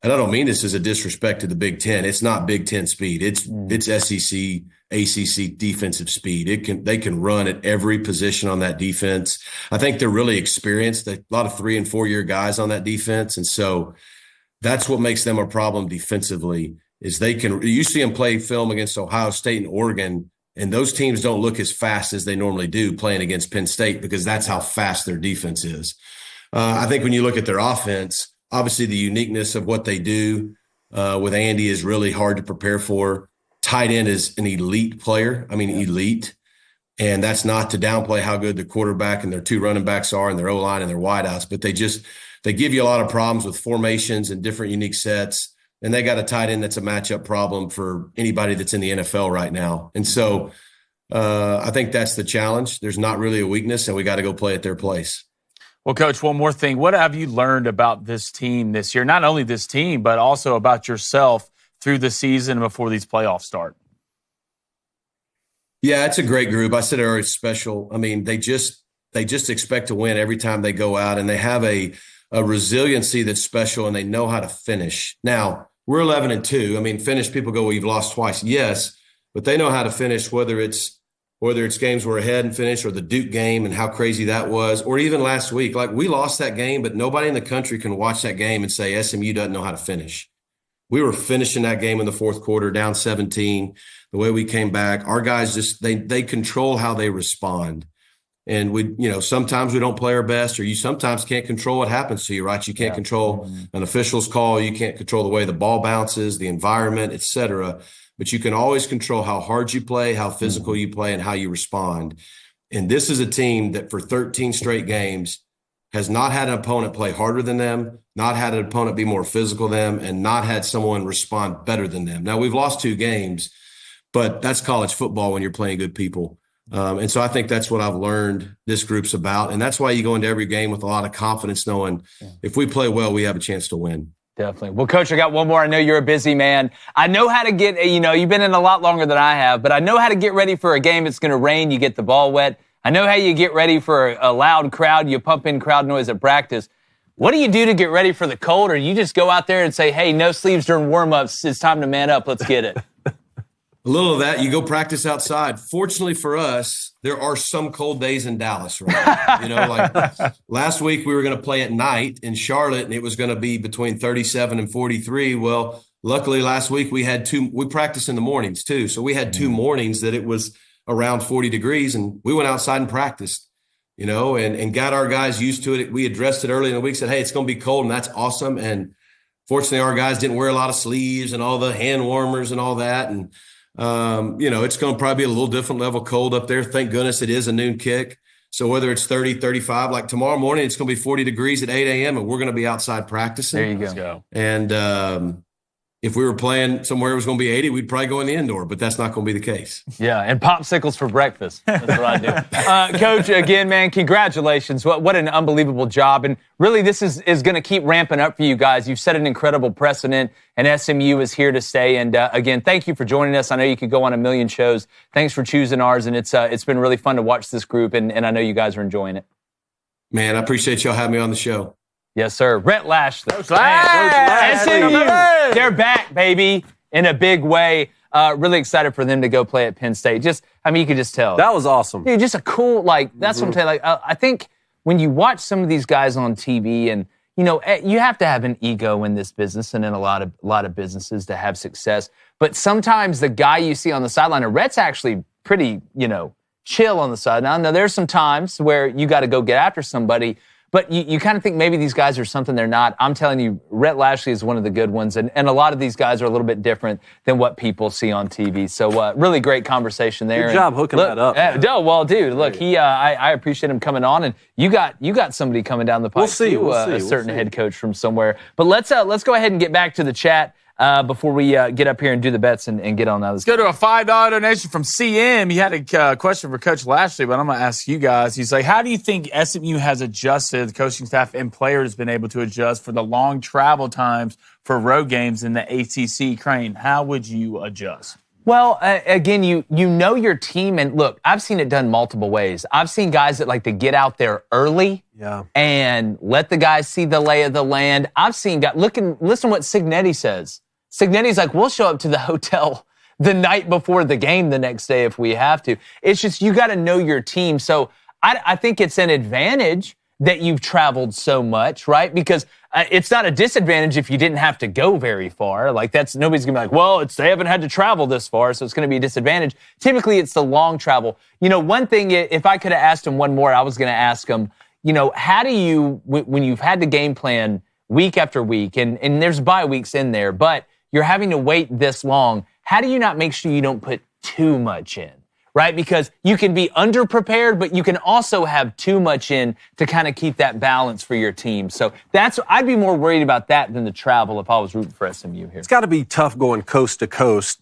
and I don't mean this as a disrespect to the Big Ten. It's not Big Ten speed. It's SEC, ACC defensive speed. They can run at every position on that defense. I think they're really experienced. A lot of 3- and 4-year guys on that defense, and so that's what makes them a problem defensively. Is you see them play film against Ohio State and Oregon, and those teams don't look as fast as they normally do playing against Penn State because that's how fast their defense is. I think when you look at their offense, obviously, the uniqueness of what they do with Andy is really hard to prepare for. Tight end is an elite player. Elite. And that's not to downplay how good the quarterback and their 2 running backs are and their O-line and their wideouts, but they give you a lot of problems with formations and different unique sets. And they got a tight end that's a matchup problem for anybody that's in the NFL right now. And so I think that's the challenge. There's not really a weakness, and we got to go play at their place. Well, Coach, one more thing. What have you learned about this team this year? Not only this team, but also about yourself through the season before these playoffs start? Yeah, it's a great group. I said earlier, it's special. They just expect to win every time they go out, and they have a resiliency that's special, and they know how to finish. Now, we're 11-2. Finish, people go, well, you've lost twice. Yes, but they know how to finish, whether it's games we're ahead and finish, or the Duke game and how crazy that was, or even last week. Like, we lost that game, but nobody in the country can watch that game and say SMU doesn't know how to finish. We were finishing that game in the fourth quarter, down 17. The way we came back, our guys just they control how they respond. And sometimes we don't play our best, or you sometimes can't control what happens to you, right? You can't control an official's call. You can't control the way the ball bounces, the environment, et cetera. But you can always control how hard you play, how physical you play, and how you respond. And this is a team that for 13 straight games has not had an opponent play harder than them, not had an opponent be more physical than them, and not had someone respond better than them. Now, we've lost 2 games, but that's college football when you're playing good people. And so I think that's what I've learned this group's about. And that's why you go into every game with a lot of confidence, knowing if we play well, we have a chance to win. Definitely. Well, Coach, I got one more. I know you're a busy man. I know how to get, you've been in a lot longer than I have, but I know how to get ready for a game that's going to rain. You get the ball wet. I know how you get ready for a loud crowd. You pump in crowd noise at practice. What do you do to get ready for the cold? Or you just go out there and say, hey, no sleeves during warm-ups. It's time to man up. Let's get it. A little of that. You go practice outside. Fortunately for us, there are some cold days in Dallas, right? Like last week we were going to play at night in Charlotte, and it was going to be between 37 and 43. Well, luckily last week we practiced in the mornings too. So we had 2 mornings that it was around 40 degrees, and we went outside and practiced, and got our guys used to it. We addressed it early in the week, said, hey, it's going to be cold, and that's awesome. And fortunately, our guys didn't wear a lot of sleeves and all the hand warmers and all that. And it's going to probably be a little different level cold up there. Thank goodness it is a noon kick. So whether it's 30, 35, like tomorrow morning, it's going to be 40 degrees at 8 a.m. and we're going to be outside practicing. There you go. Let's go. And if we were playing somewhere it was going to be 80, we'd probably go in the indoor, but that's not going to be the case. Yeah, and popsicles for breakfast. That's what I do. Coach, again, man, congratulations. What an unbelievable job. And really, this is going to keep ramping up for you guys. You've set an incredible precedent, and SMU is here to stay. And again, thank you for joining us. I know you could go on a million shows. Thanks for choosing ours, and it's been really fun to watch this group, and I know you guys are enjoying it. Man, I appreciate y'all having me on the show. Yes, sir. Rhett Lashlee. Coach Lashlee. They're back, baby, in a big way. Really excited for them to go play at Penn State. You could just tell. That was awesome. Dude, just a cool, that's what I'm saying. I think when you watch some of these guys on TV and, you have to have an ego in this business and in a lot of businesses to have success. But sometimes the guy you see on the sideline, and Rhett's actually pretty, chill on the sideline. Now, there's some times where you got to go get after somebody, but you kind of think maybe these guys are something they're not. I'm telling you, Rhett Lashlee is one of the good ones, and a lot of these guys are a little bit different than what people see on TV. So really great conversation there. Good job hooking that up. Well, dude, look, I appreciate him coming on, and you got somebody coming down the pipe. We'll see. A certain head coach from somewhere. But let's go ahead and get back to the chat. Before we get up here and do the bets and get on that. Let's go to a $5 donation from CM. He had a question for Coach Lashlee, but I'm going to ask you guys. He's like, how do you think SMU has adjusted, the coaching staff and players been able to adjust for the long travel times for road games in the ACC? Crain, how would you adjust? Well, again, you know your team, and look, I've seen it done multiple ways. I've seen guys that like to get out there early and let the guys see the lay of the land. I've seen guys, listen what Signetti says. Signetti's like, we'll show up to the hotel the night before the game the next day if we have to. It's just you got to know your team. So I think it's an advantage that you've traveled so much, right? Because it's not a disadvantage if you didn't have to go very far. Like nobody's going to be like, well, they haven't had to travel this far, so it's going to be a disadvantage. Typically, it's the long travel. One thing, if I could have asked him one more, I was going to ask him, how do you, when you've had the game plan week after week, and there's bye weeks in there, but you're having to wait this long, how do you not make sure you don't put too much in, right? Because you can be underprepared, but you can also have too much in to kind of keep that balance for your team. So I'd be more worried about that than the travel if I was rooting for SMU here. It's got to be tough going coast to coast.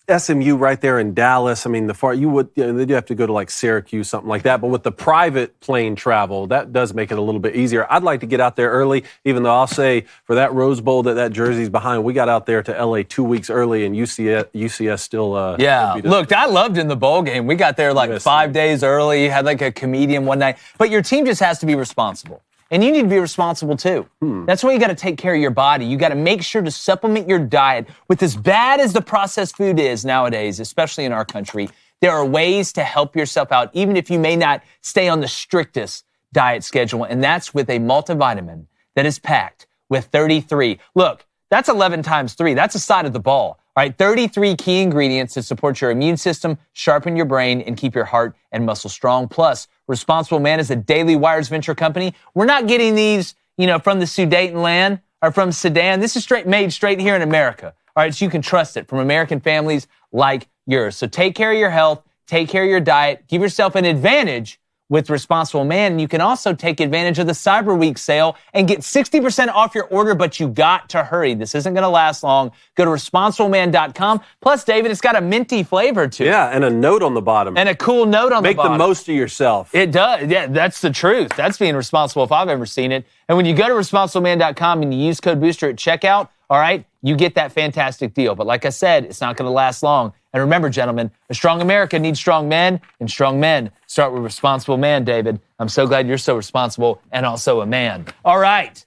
SMU right there in Dallas. I mean, they'd have to go to like Syracuse, something like that. But with the private plane travel, that does make it a little bit easier. I'd like to get out there early, even though I'll say for that Rose Bowl that jersey's behind, we got out there to LA 2 weeks early, and UCS still. Look, I loved in the bowl game. We got there like 5 days early, had like a comedian one night. But your team just has to be responsible. And you need to be responsible, too. That's why you got to take care of your body. You got to make sure to supplement your diet. With as bad as the processed food is nowadays, especially in our country, there are ways to help yourself out, even if you may not stay on the strictest diet schedule. And that's with a multivitamin that is packed with 33. Look, that's 11 times 3. That's a side of the ball. All right, 33 key ingredients to support your immune system, sharpen your brain, and keep your heart and muscles strong. Plus, Responsible Man is a Daily Wires venture company. We're not getting these, from the Sudetenland or from Sudan. This is made straight here in America. All right, so you can trust it from American families like yours. So take care of your health, take care of your diet, give yourself an advantage with Responsible Man. And you can also take advantage of the Cyber Week sale and get 60% off your order, but you got to hurry. This isn't going to last long. Go to responsibleman.com. Plus, David, it's got a minty flavor to it. Yeah, and a note on the bottom. And a cool note on the bottom. Make the most of yourself. It does. Yeah, that's the truth. That's being responsible if I've ever seen it. And when you go to responsibleman.com and you use code BOOSTER at checkout, all right, you get that fantastic deal. But like I said, it's not going to last long. And remember, gentlemen, a strong America needs strong men, and strong men start with Responsible Man, David. I'm so glad you're so responsible and also a man. All right.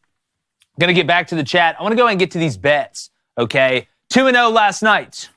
I'm going to get back to the chat. I want to go ahead and get to these bets, okay? 2-0 last night,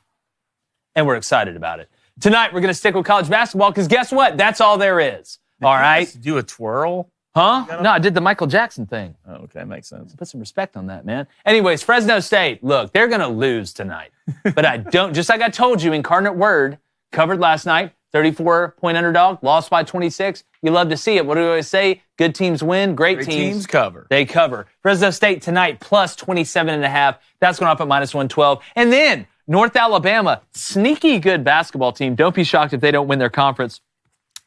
and we're excited about it. Tonight, we're going to stick with college basketball because guess what? That's all there is. All right? Do a twirle? Huh? No, I did the Michael Jackson thing. Oh, okay, makes sense. Put some respect on that, man. Anyways, Fresno State, look, they're going to lose tonight. But I don't, just like I told you, Incarnate Word covered last night, 34-point underdog, lost by 26. You love to see it. What do we always say? Good teams win, great teams cover. They cover. Fresno State tonight, plus 27.5. That's going up at minus 112. And then North Alabama, sneaky good basketball team. Don't be shocked if they don't win their conference.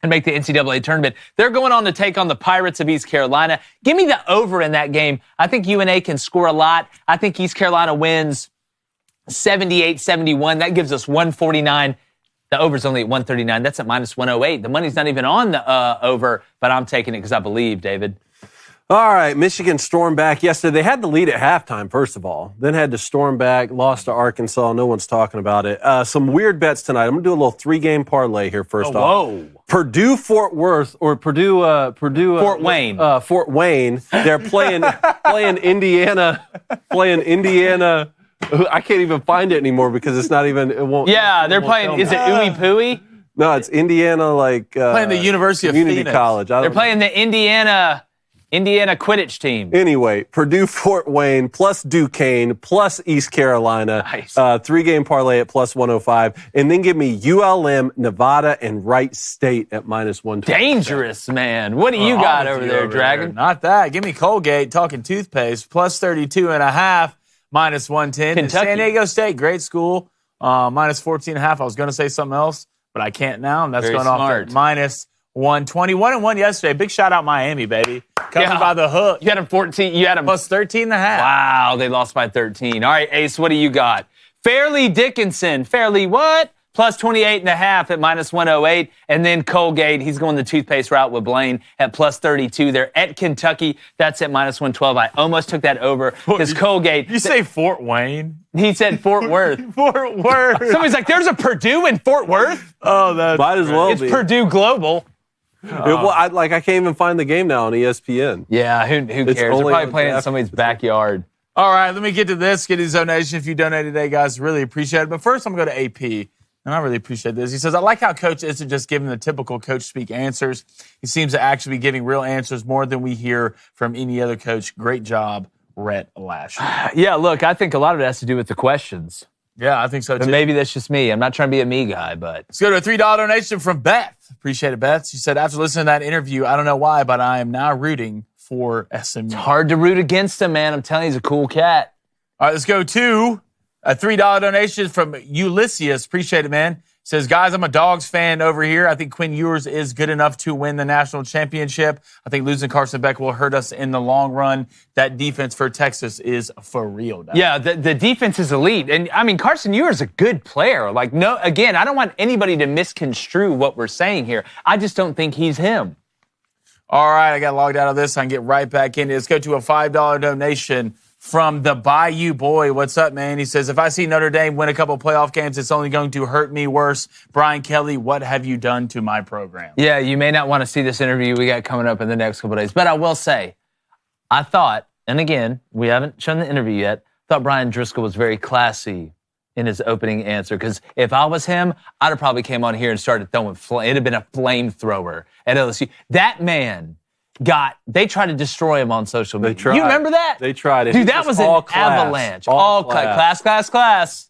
and make the NCAA tournament. They're going on to take on the Pirates of East Carolina. Give me the over in that game. I think UNA can score a lot. I think East Carolina wins 78-71. That gives us 149. The over's only at 139. That's at minus 108. The money's not even on the over, but I'm taking it because I believe, David. All right, Michigan stormed back yesterday. They had the lead at halftime, first of all. Then had to storm back, lost to Arkansas. No one's talking about it. Some weird bets tonight. I'm going to do a little 3-game parlay here first off. Whoa. Purdue Fort Worth or Purdue Fort Wayne. Fort Wayne. They're playing Indiana. I can't even find it anymore because it's not even. It won't. Yeah, they're playing. Is it Ooey Pooey? No, it's Indiana. Playing the University of Community Phoenix. College. They're playing the Indiana Quidditch team. Anyway, Purdue Fort Wayne plus Duquesne plus East Carolina. Nice. 3-game parlay at plus 105. And then give me ULM, Nevada, and Wright State at minus 120. Dangerous, man. What do you got over there, Dragon? Not that. Give me Colgate, talking toothpaste, plus 32.5, minus 110. And San Diego State, great school, minus 14.5. I was going to say something else, but I can't now. And that's Very going smart. off at minus 120. 1-1 yesterday. Big shout out Miami, baby. Coming by the hook. You had them 14. You had them plus 13.5. Wow, they lost by 13. All right, Ace, what do you got? Fairleigh Dickinson. Fairleigh what? Plus 28.5 at minus 108. And then Colgate, he's going the toothpaste route with Blaine at plus 32. They're at Kentucky. That's at minus 112. I almost took that over because Colgate. You say Fort Wayne? He said Fort Worth. Fort Worth. Somebody's like, there's a Purdue in Fort Worth? Oh, that's might as well it's be. Purdue Global. I can't even find the game now on ESPN. Yeah, who cares? They're probably playing in somebody's backyard. All right, let me get to this. Get his donation. If you donate today, guys, really appreciate it. But first, I'm going to go to AP, and I really appreciate this. He says, I like how Coach isn't just giving the typical coach speak answers. He seems to actually be giving real answers more than we hear from any other coach. Great job, Rhett Lashlee. Yeah, look, I think a lot of it has to do with the questions. Yeah, I think so, too. And maybe that's just me. I'm not trying to be a me guy, but. Let's go to a $3 donation from Beth. Appreciate it, Beth. She said, after listening to that interview, I don't know why, but I am now rooting for SMU. It's hard to root against him, man. I'm telling you, he's a cool cat. All right, let's go to a $3 donation from Ulysses. Appreciate it, man. Says, guys, I'm a Dogs fan over here. I think Quinn Ewers is good enough to win the national championship. I think losing Carson Beck will hurt us in the long run. That defense for Texas is for real. Yeah, the defense is elite. And, I mean, Carson Ewers is a good player. Like, no, again, I don't want anybody to misconstrue what we're saying here. I just don't think he's him. All right, I got logged out of this. I can get right back in. Let's go to a $5 donation from the Bayou Boy. What's up, man? He says, if I see Notre Dame win a couple playoff games, it's only going to hurt me worse. Brian Kelly, what have you done to my program? Yeah, you may not want to see this interview we got coming up in the next couple days. But I will say, I thought, and again, we haven't shown the interview yet, thought Brian Driscoll was very classy in his opening answer. Because if I was him, I'd have probably came on here and started throwing it'd have been a flamethrower at LSU. That man they tried to destroy him on social media. They tried. You remember that? They tried it. Dude, that was an avalanche. All class. Class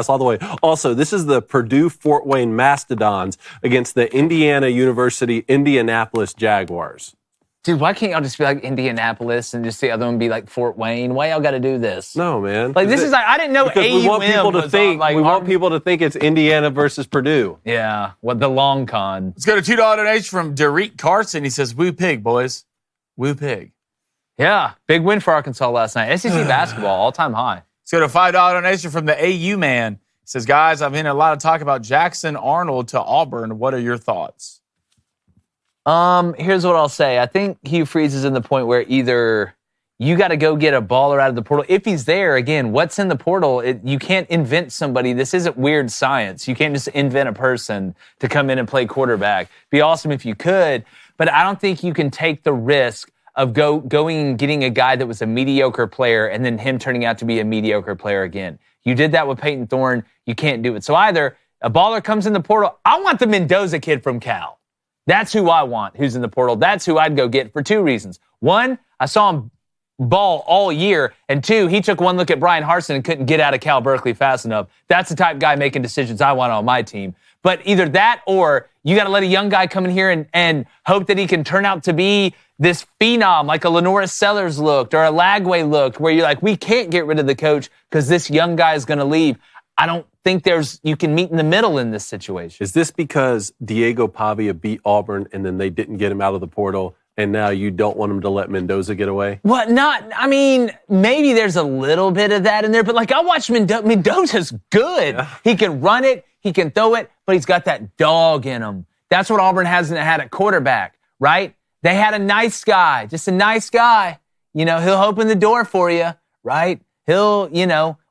all the way. Also, this is the Purdue Fort Wayne Mastodons against the Indiana University Indianapolis Jaguars. Dude, why can't y'all just be like Indianapolis and just the other one be like Fort Wayne? Why y'all got to do this? No, man. Like, this is like, I didn't know because we want people to think. We want people to think it's Indiana versus Purdue. Yeah, what the long con. Let's go to $2 donation from Derek Carson. He says, "Woo pig, boys, woo pig." Yeah, big win for Arkansas last night. SEC basketball, all-time high. Let's go to a $5 donation from the AU man. He says, "Guys, I've been a lot of talk about Jackson Arnold to Auburn. What are your thoughts?" Here's what I'll say. I think Hugh Freeze is in the point where either you got to go get a baller out of the portal. If he's there, again, what's in the portal? You can't invent somebody. This isn't weird science. You can't just invent a person to come in and play quarterback. Be awesome if you could, but I don't think you can take the risk of going and getting a guy that was a mediocre player and then him turning out to be a mediocre player again. You did that with Peyton Thorne. You can't do it. So either a baller comes in the portal. I want the Mendoza kid from Cal. That's who I want, who's in the portal. That's who I'd go get for two reasons. One, I saw him ball all year. And two, he took one look at Brian Harsin and couldn't get out of Cal Berkeley fast enough. That's the type of guy making decisions I want on my team. But either that or you got to let a young guy come in here and hope that he can turn out to be this phenom like a Lenora Sellers looked or a Lagway looked where you're like, we can't get rid of the coach because this young guy is going to leave. I don't think you can meet in the middle in this situation. Is this because Diego Pavia beat Auburn and then they didn't get him out of the portal, and now you don't want him to let Mendoza get away? What? Maybe there's a little bit of that in there, but I watched Mendoza's good. Yeah. He can run it, he can throw it, but he's got that dog in him. That's what Auburn hasn't had at quarterback, right? They had a nice guy, just a nice guy. He'll open the door for you, right? He'll,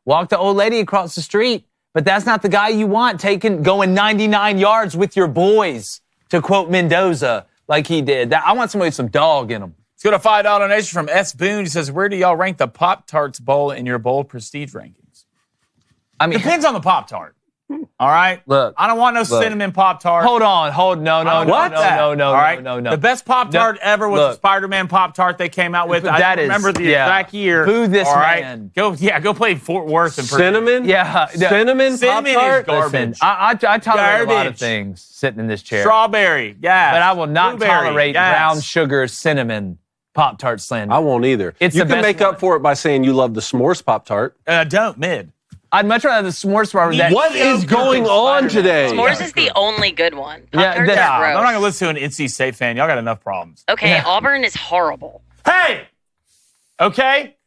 walk the old lady across the street, but that's not the guy you want going 99 yards with your boys, to quote Mendoza, like he did. I want somebody with some dog in him. Let's go to $5 donation from S. Boone. He says, where do y'all rank the Pop-Tarts Bowl in your bowl prestige rankings? Depends on the Pop-Tart. All right? Look. I don't want no cinnamon Pop-Tart. No. All right? No. The best Pop-Tart ever was the Spider-Man Pop-Tart they came out with. I don't remember the exact year. Who this man? Go play Fort Worth. And Cinnamon? Yeah. Cinnamon Pop-Tart? Is garbage. Listen, I tolerate a lot of things sitting in this chair. Strawberry, yeah. But I will not tolerate brown sugar cinnamon Pop-Tart slander. I won't either. You can make up for it by saying you love the s'mores Pop-Tart. Don't, mid. I'd much rather the s'mores bar. What is going on today? S'mores is the only good one. Pop-Tarts are gross. I'm not going to listen to an NC State fan. Y'all got enough problems. Okay, Auburn is horrible. Hey! Okay?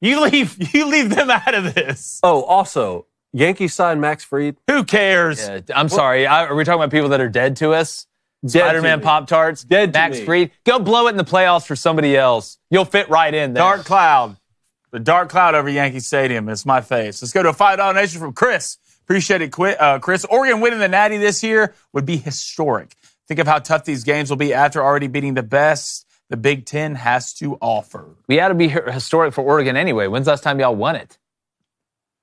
You leave them out of this. Oh, also, Yankees signed Max Fried. Who cares? Yeah, I'm sorry. Are we talking about people that are dead to us? Spider-Man Pop-Tarts? Dead to Max me. Fried? Go blow it in the playoffs for somebody else. You'll fit right in there. Dark cloud. The dark cloud over Yankee Stadium. It's my face. Let's go to a $5 donation from Chris. Appreciate it, Chris. Oregon winning the Natty this year would be historic. Think of how tough these games will be after already beating the best the Big Ten has to offer. We had to be historic for Oregon anyway. When's the last time y'all won it?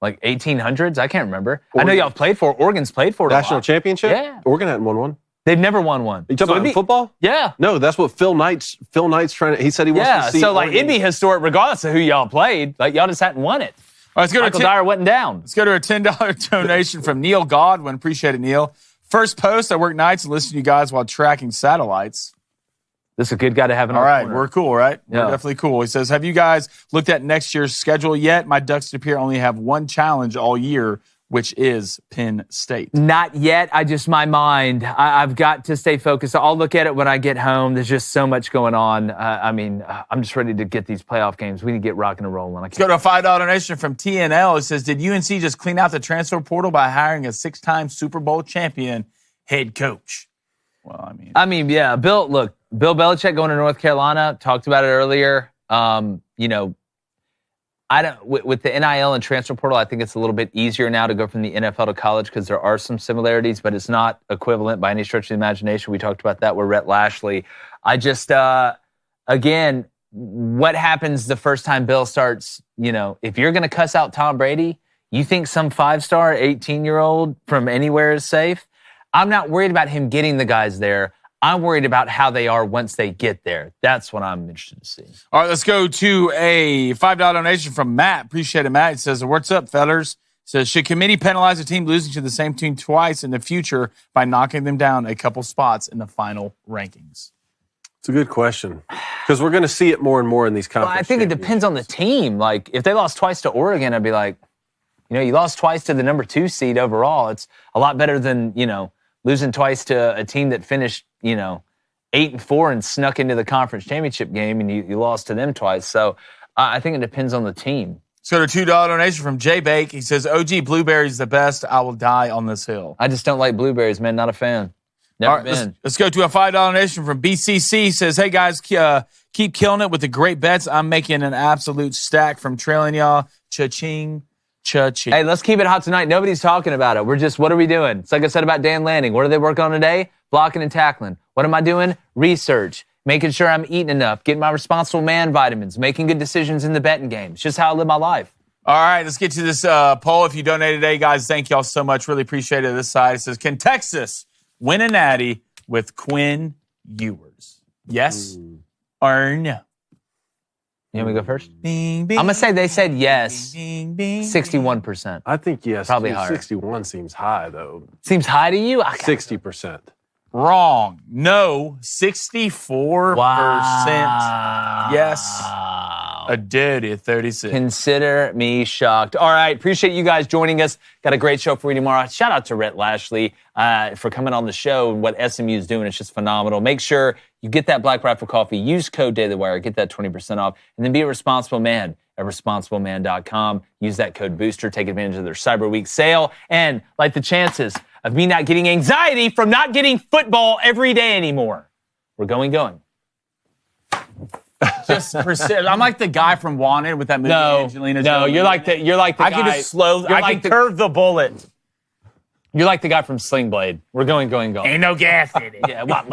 Like 1800s? I can't remember. Oregon. I know y'all played for it. Oregon's played for it. National championship? Yeah. Oregon hadn't won one. They've never won one. You talking about football? Yeah. No, that's what Phil Knight's trying to. He said he wants to see. So it'd be historic regardless of who y'all played. Y'all just hadn't won it. All right, let's go Michael Dyer wasn't down. Let's go to a $10 donation from Neil Godwin. Appreciate it, Neil. First post, I work nights and listen to you guys while tracking satellites. This is a good guy to have in our corner. All right, corner. we're cool, right? Yeah. We're definitely cool. He says, have you guys looked at next year's schedule yet? My Ducks appear only have one challenge all year, which is Penn State. Not yet. My mind. I've got to stay focused. I'll look at it when I get home. There's just so much going on. I'm just ready to get these playoff games. We need to get rocking and rolling. Let's go to a $5 donation from TNL. It says, did UNC just clean out the transfer portal by hiring a 6-time Super Bowl champion head coach? Well, yeah. Bill Belichick going to North Carolina, talked about it earlier. With the NIL and transfer portal, I think it's a little bit easier now to go from the NFL to college because there are some similarities, but it's not equivalent by any stretch of the imagination. We talked about that with Rhett Lashlee. Again, what happens the first time Bill starts, if you're going to cuss out Tom Brady, you think some 5-star 18-year-old from anywhere is safe? I'm not worried about him getting the guys there. I'm worried about how they are once they get there. That's what I'm interested to see. All right, let's go to a $5 donation from Matt. Appreciate it, Matt. He says, what's up, fellers? Says, should committee penalize a team losing to the same team twice in the future by knocking them down a couple spots in the final rankings? It's a good question because we're going to see it more and more in these conferences. Well, I think it depends on the team. Like, if they lost twice to Oregon, I'd be like, you lost twice to the number 2 seed overall. It's a lot better than, losing twice to a team that finished, 8-4 and snuck into the conference championship game, and you lost to them twice. So I think it depends on the team. So a $2 donation from Jay Bake. He says, OG Blueberry's the best. I will die on this hill. I just don't like blueberries, man. Not a fan. Never been. Let's go to a $5 donation from BCC. He says, hey, guys, keep killing it with the great bets. I'm making an absolute stack from trailing y'all. Cha-ching. Cha-ching. Hey, let's keep it hot tonight. Nobody's talking about it. We're just, what are we doing? It's like I said about Dan Lanning. What do they work on today? Blocking and tackling. What am I doing? Research. Making sure I'm eating enough. Getting my responsible man vitamins. Making good decisions in the betting game. It's just how I live my life. All right, let's get to this poll. If you donated today, guys, thank y'all so much. Really appreciate it. This side, it says, can Texas win a natty with Quinn Ewers? Yes or no? You want me to go first? Bing, bing, I'm going to say they said yes. Bing, bing, 61%. I think yes. Probably higher. 61 seems high, though. Seems high to you? 60%. Wrong. No, 64%. Wow. Yes. now. A dirty 36. Consider me shocked. All right, appreciate you guys joining us. Got a great show for you tomorrow. Shout out to Rhett Lashlee for coming on the show and what SMU is doing. It's just phenomenal. Make sure you get that Black Rifle coffee. Use code DailyWire. Get that 20% off. And then be a responsible man at responsibleman.com. Use that code BOOSTER. Take advantage of their Cyber Week sale. And like the chances of me not getting anxiety from not getting football every day anymore. We're going. Just persist. I'm like the guy from Wanted with that movie. Angelina Jolie. You're like the I guy. can just I can curve the bullet. You're like the guy from Sling Blade. We're going. Ain't no gas in it. Yeah, what?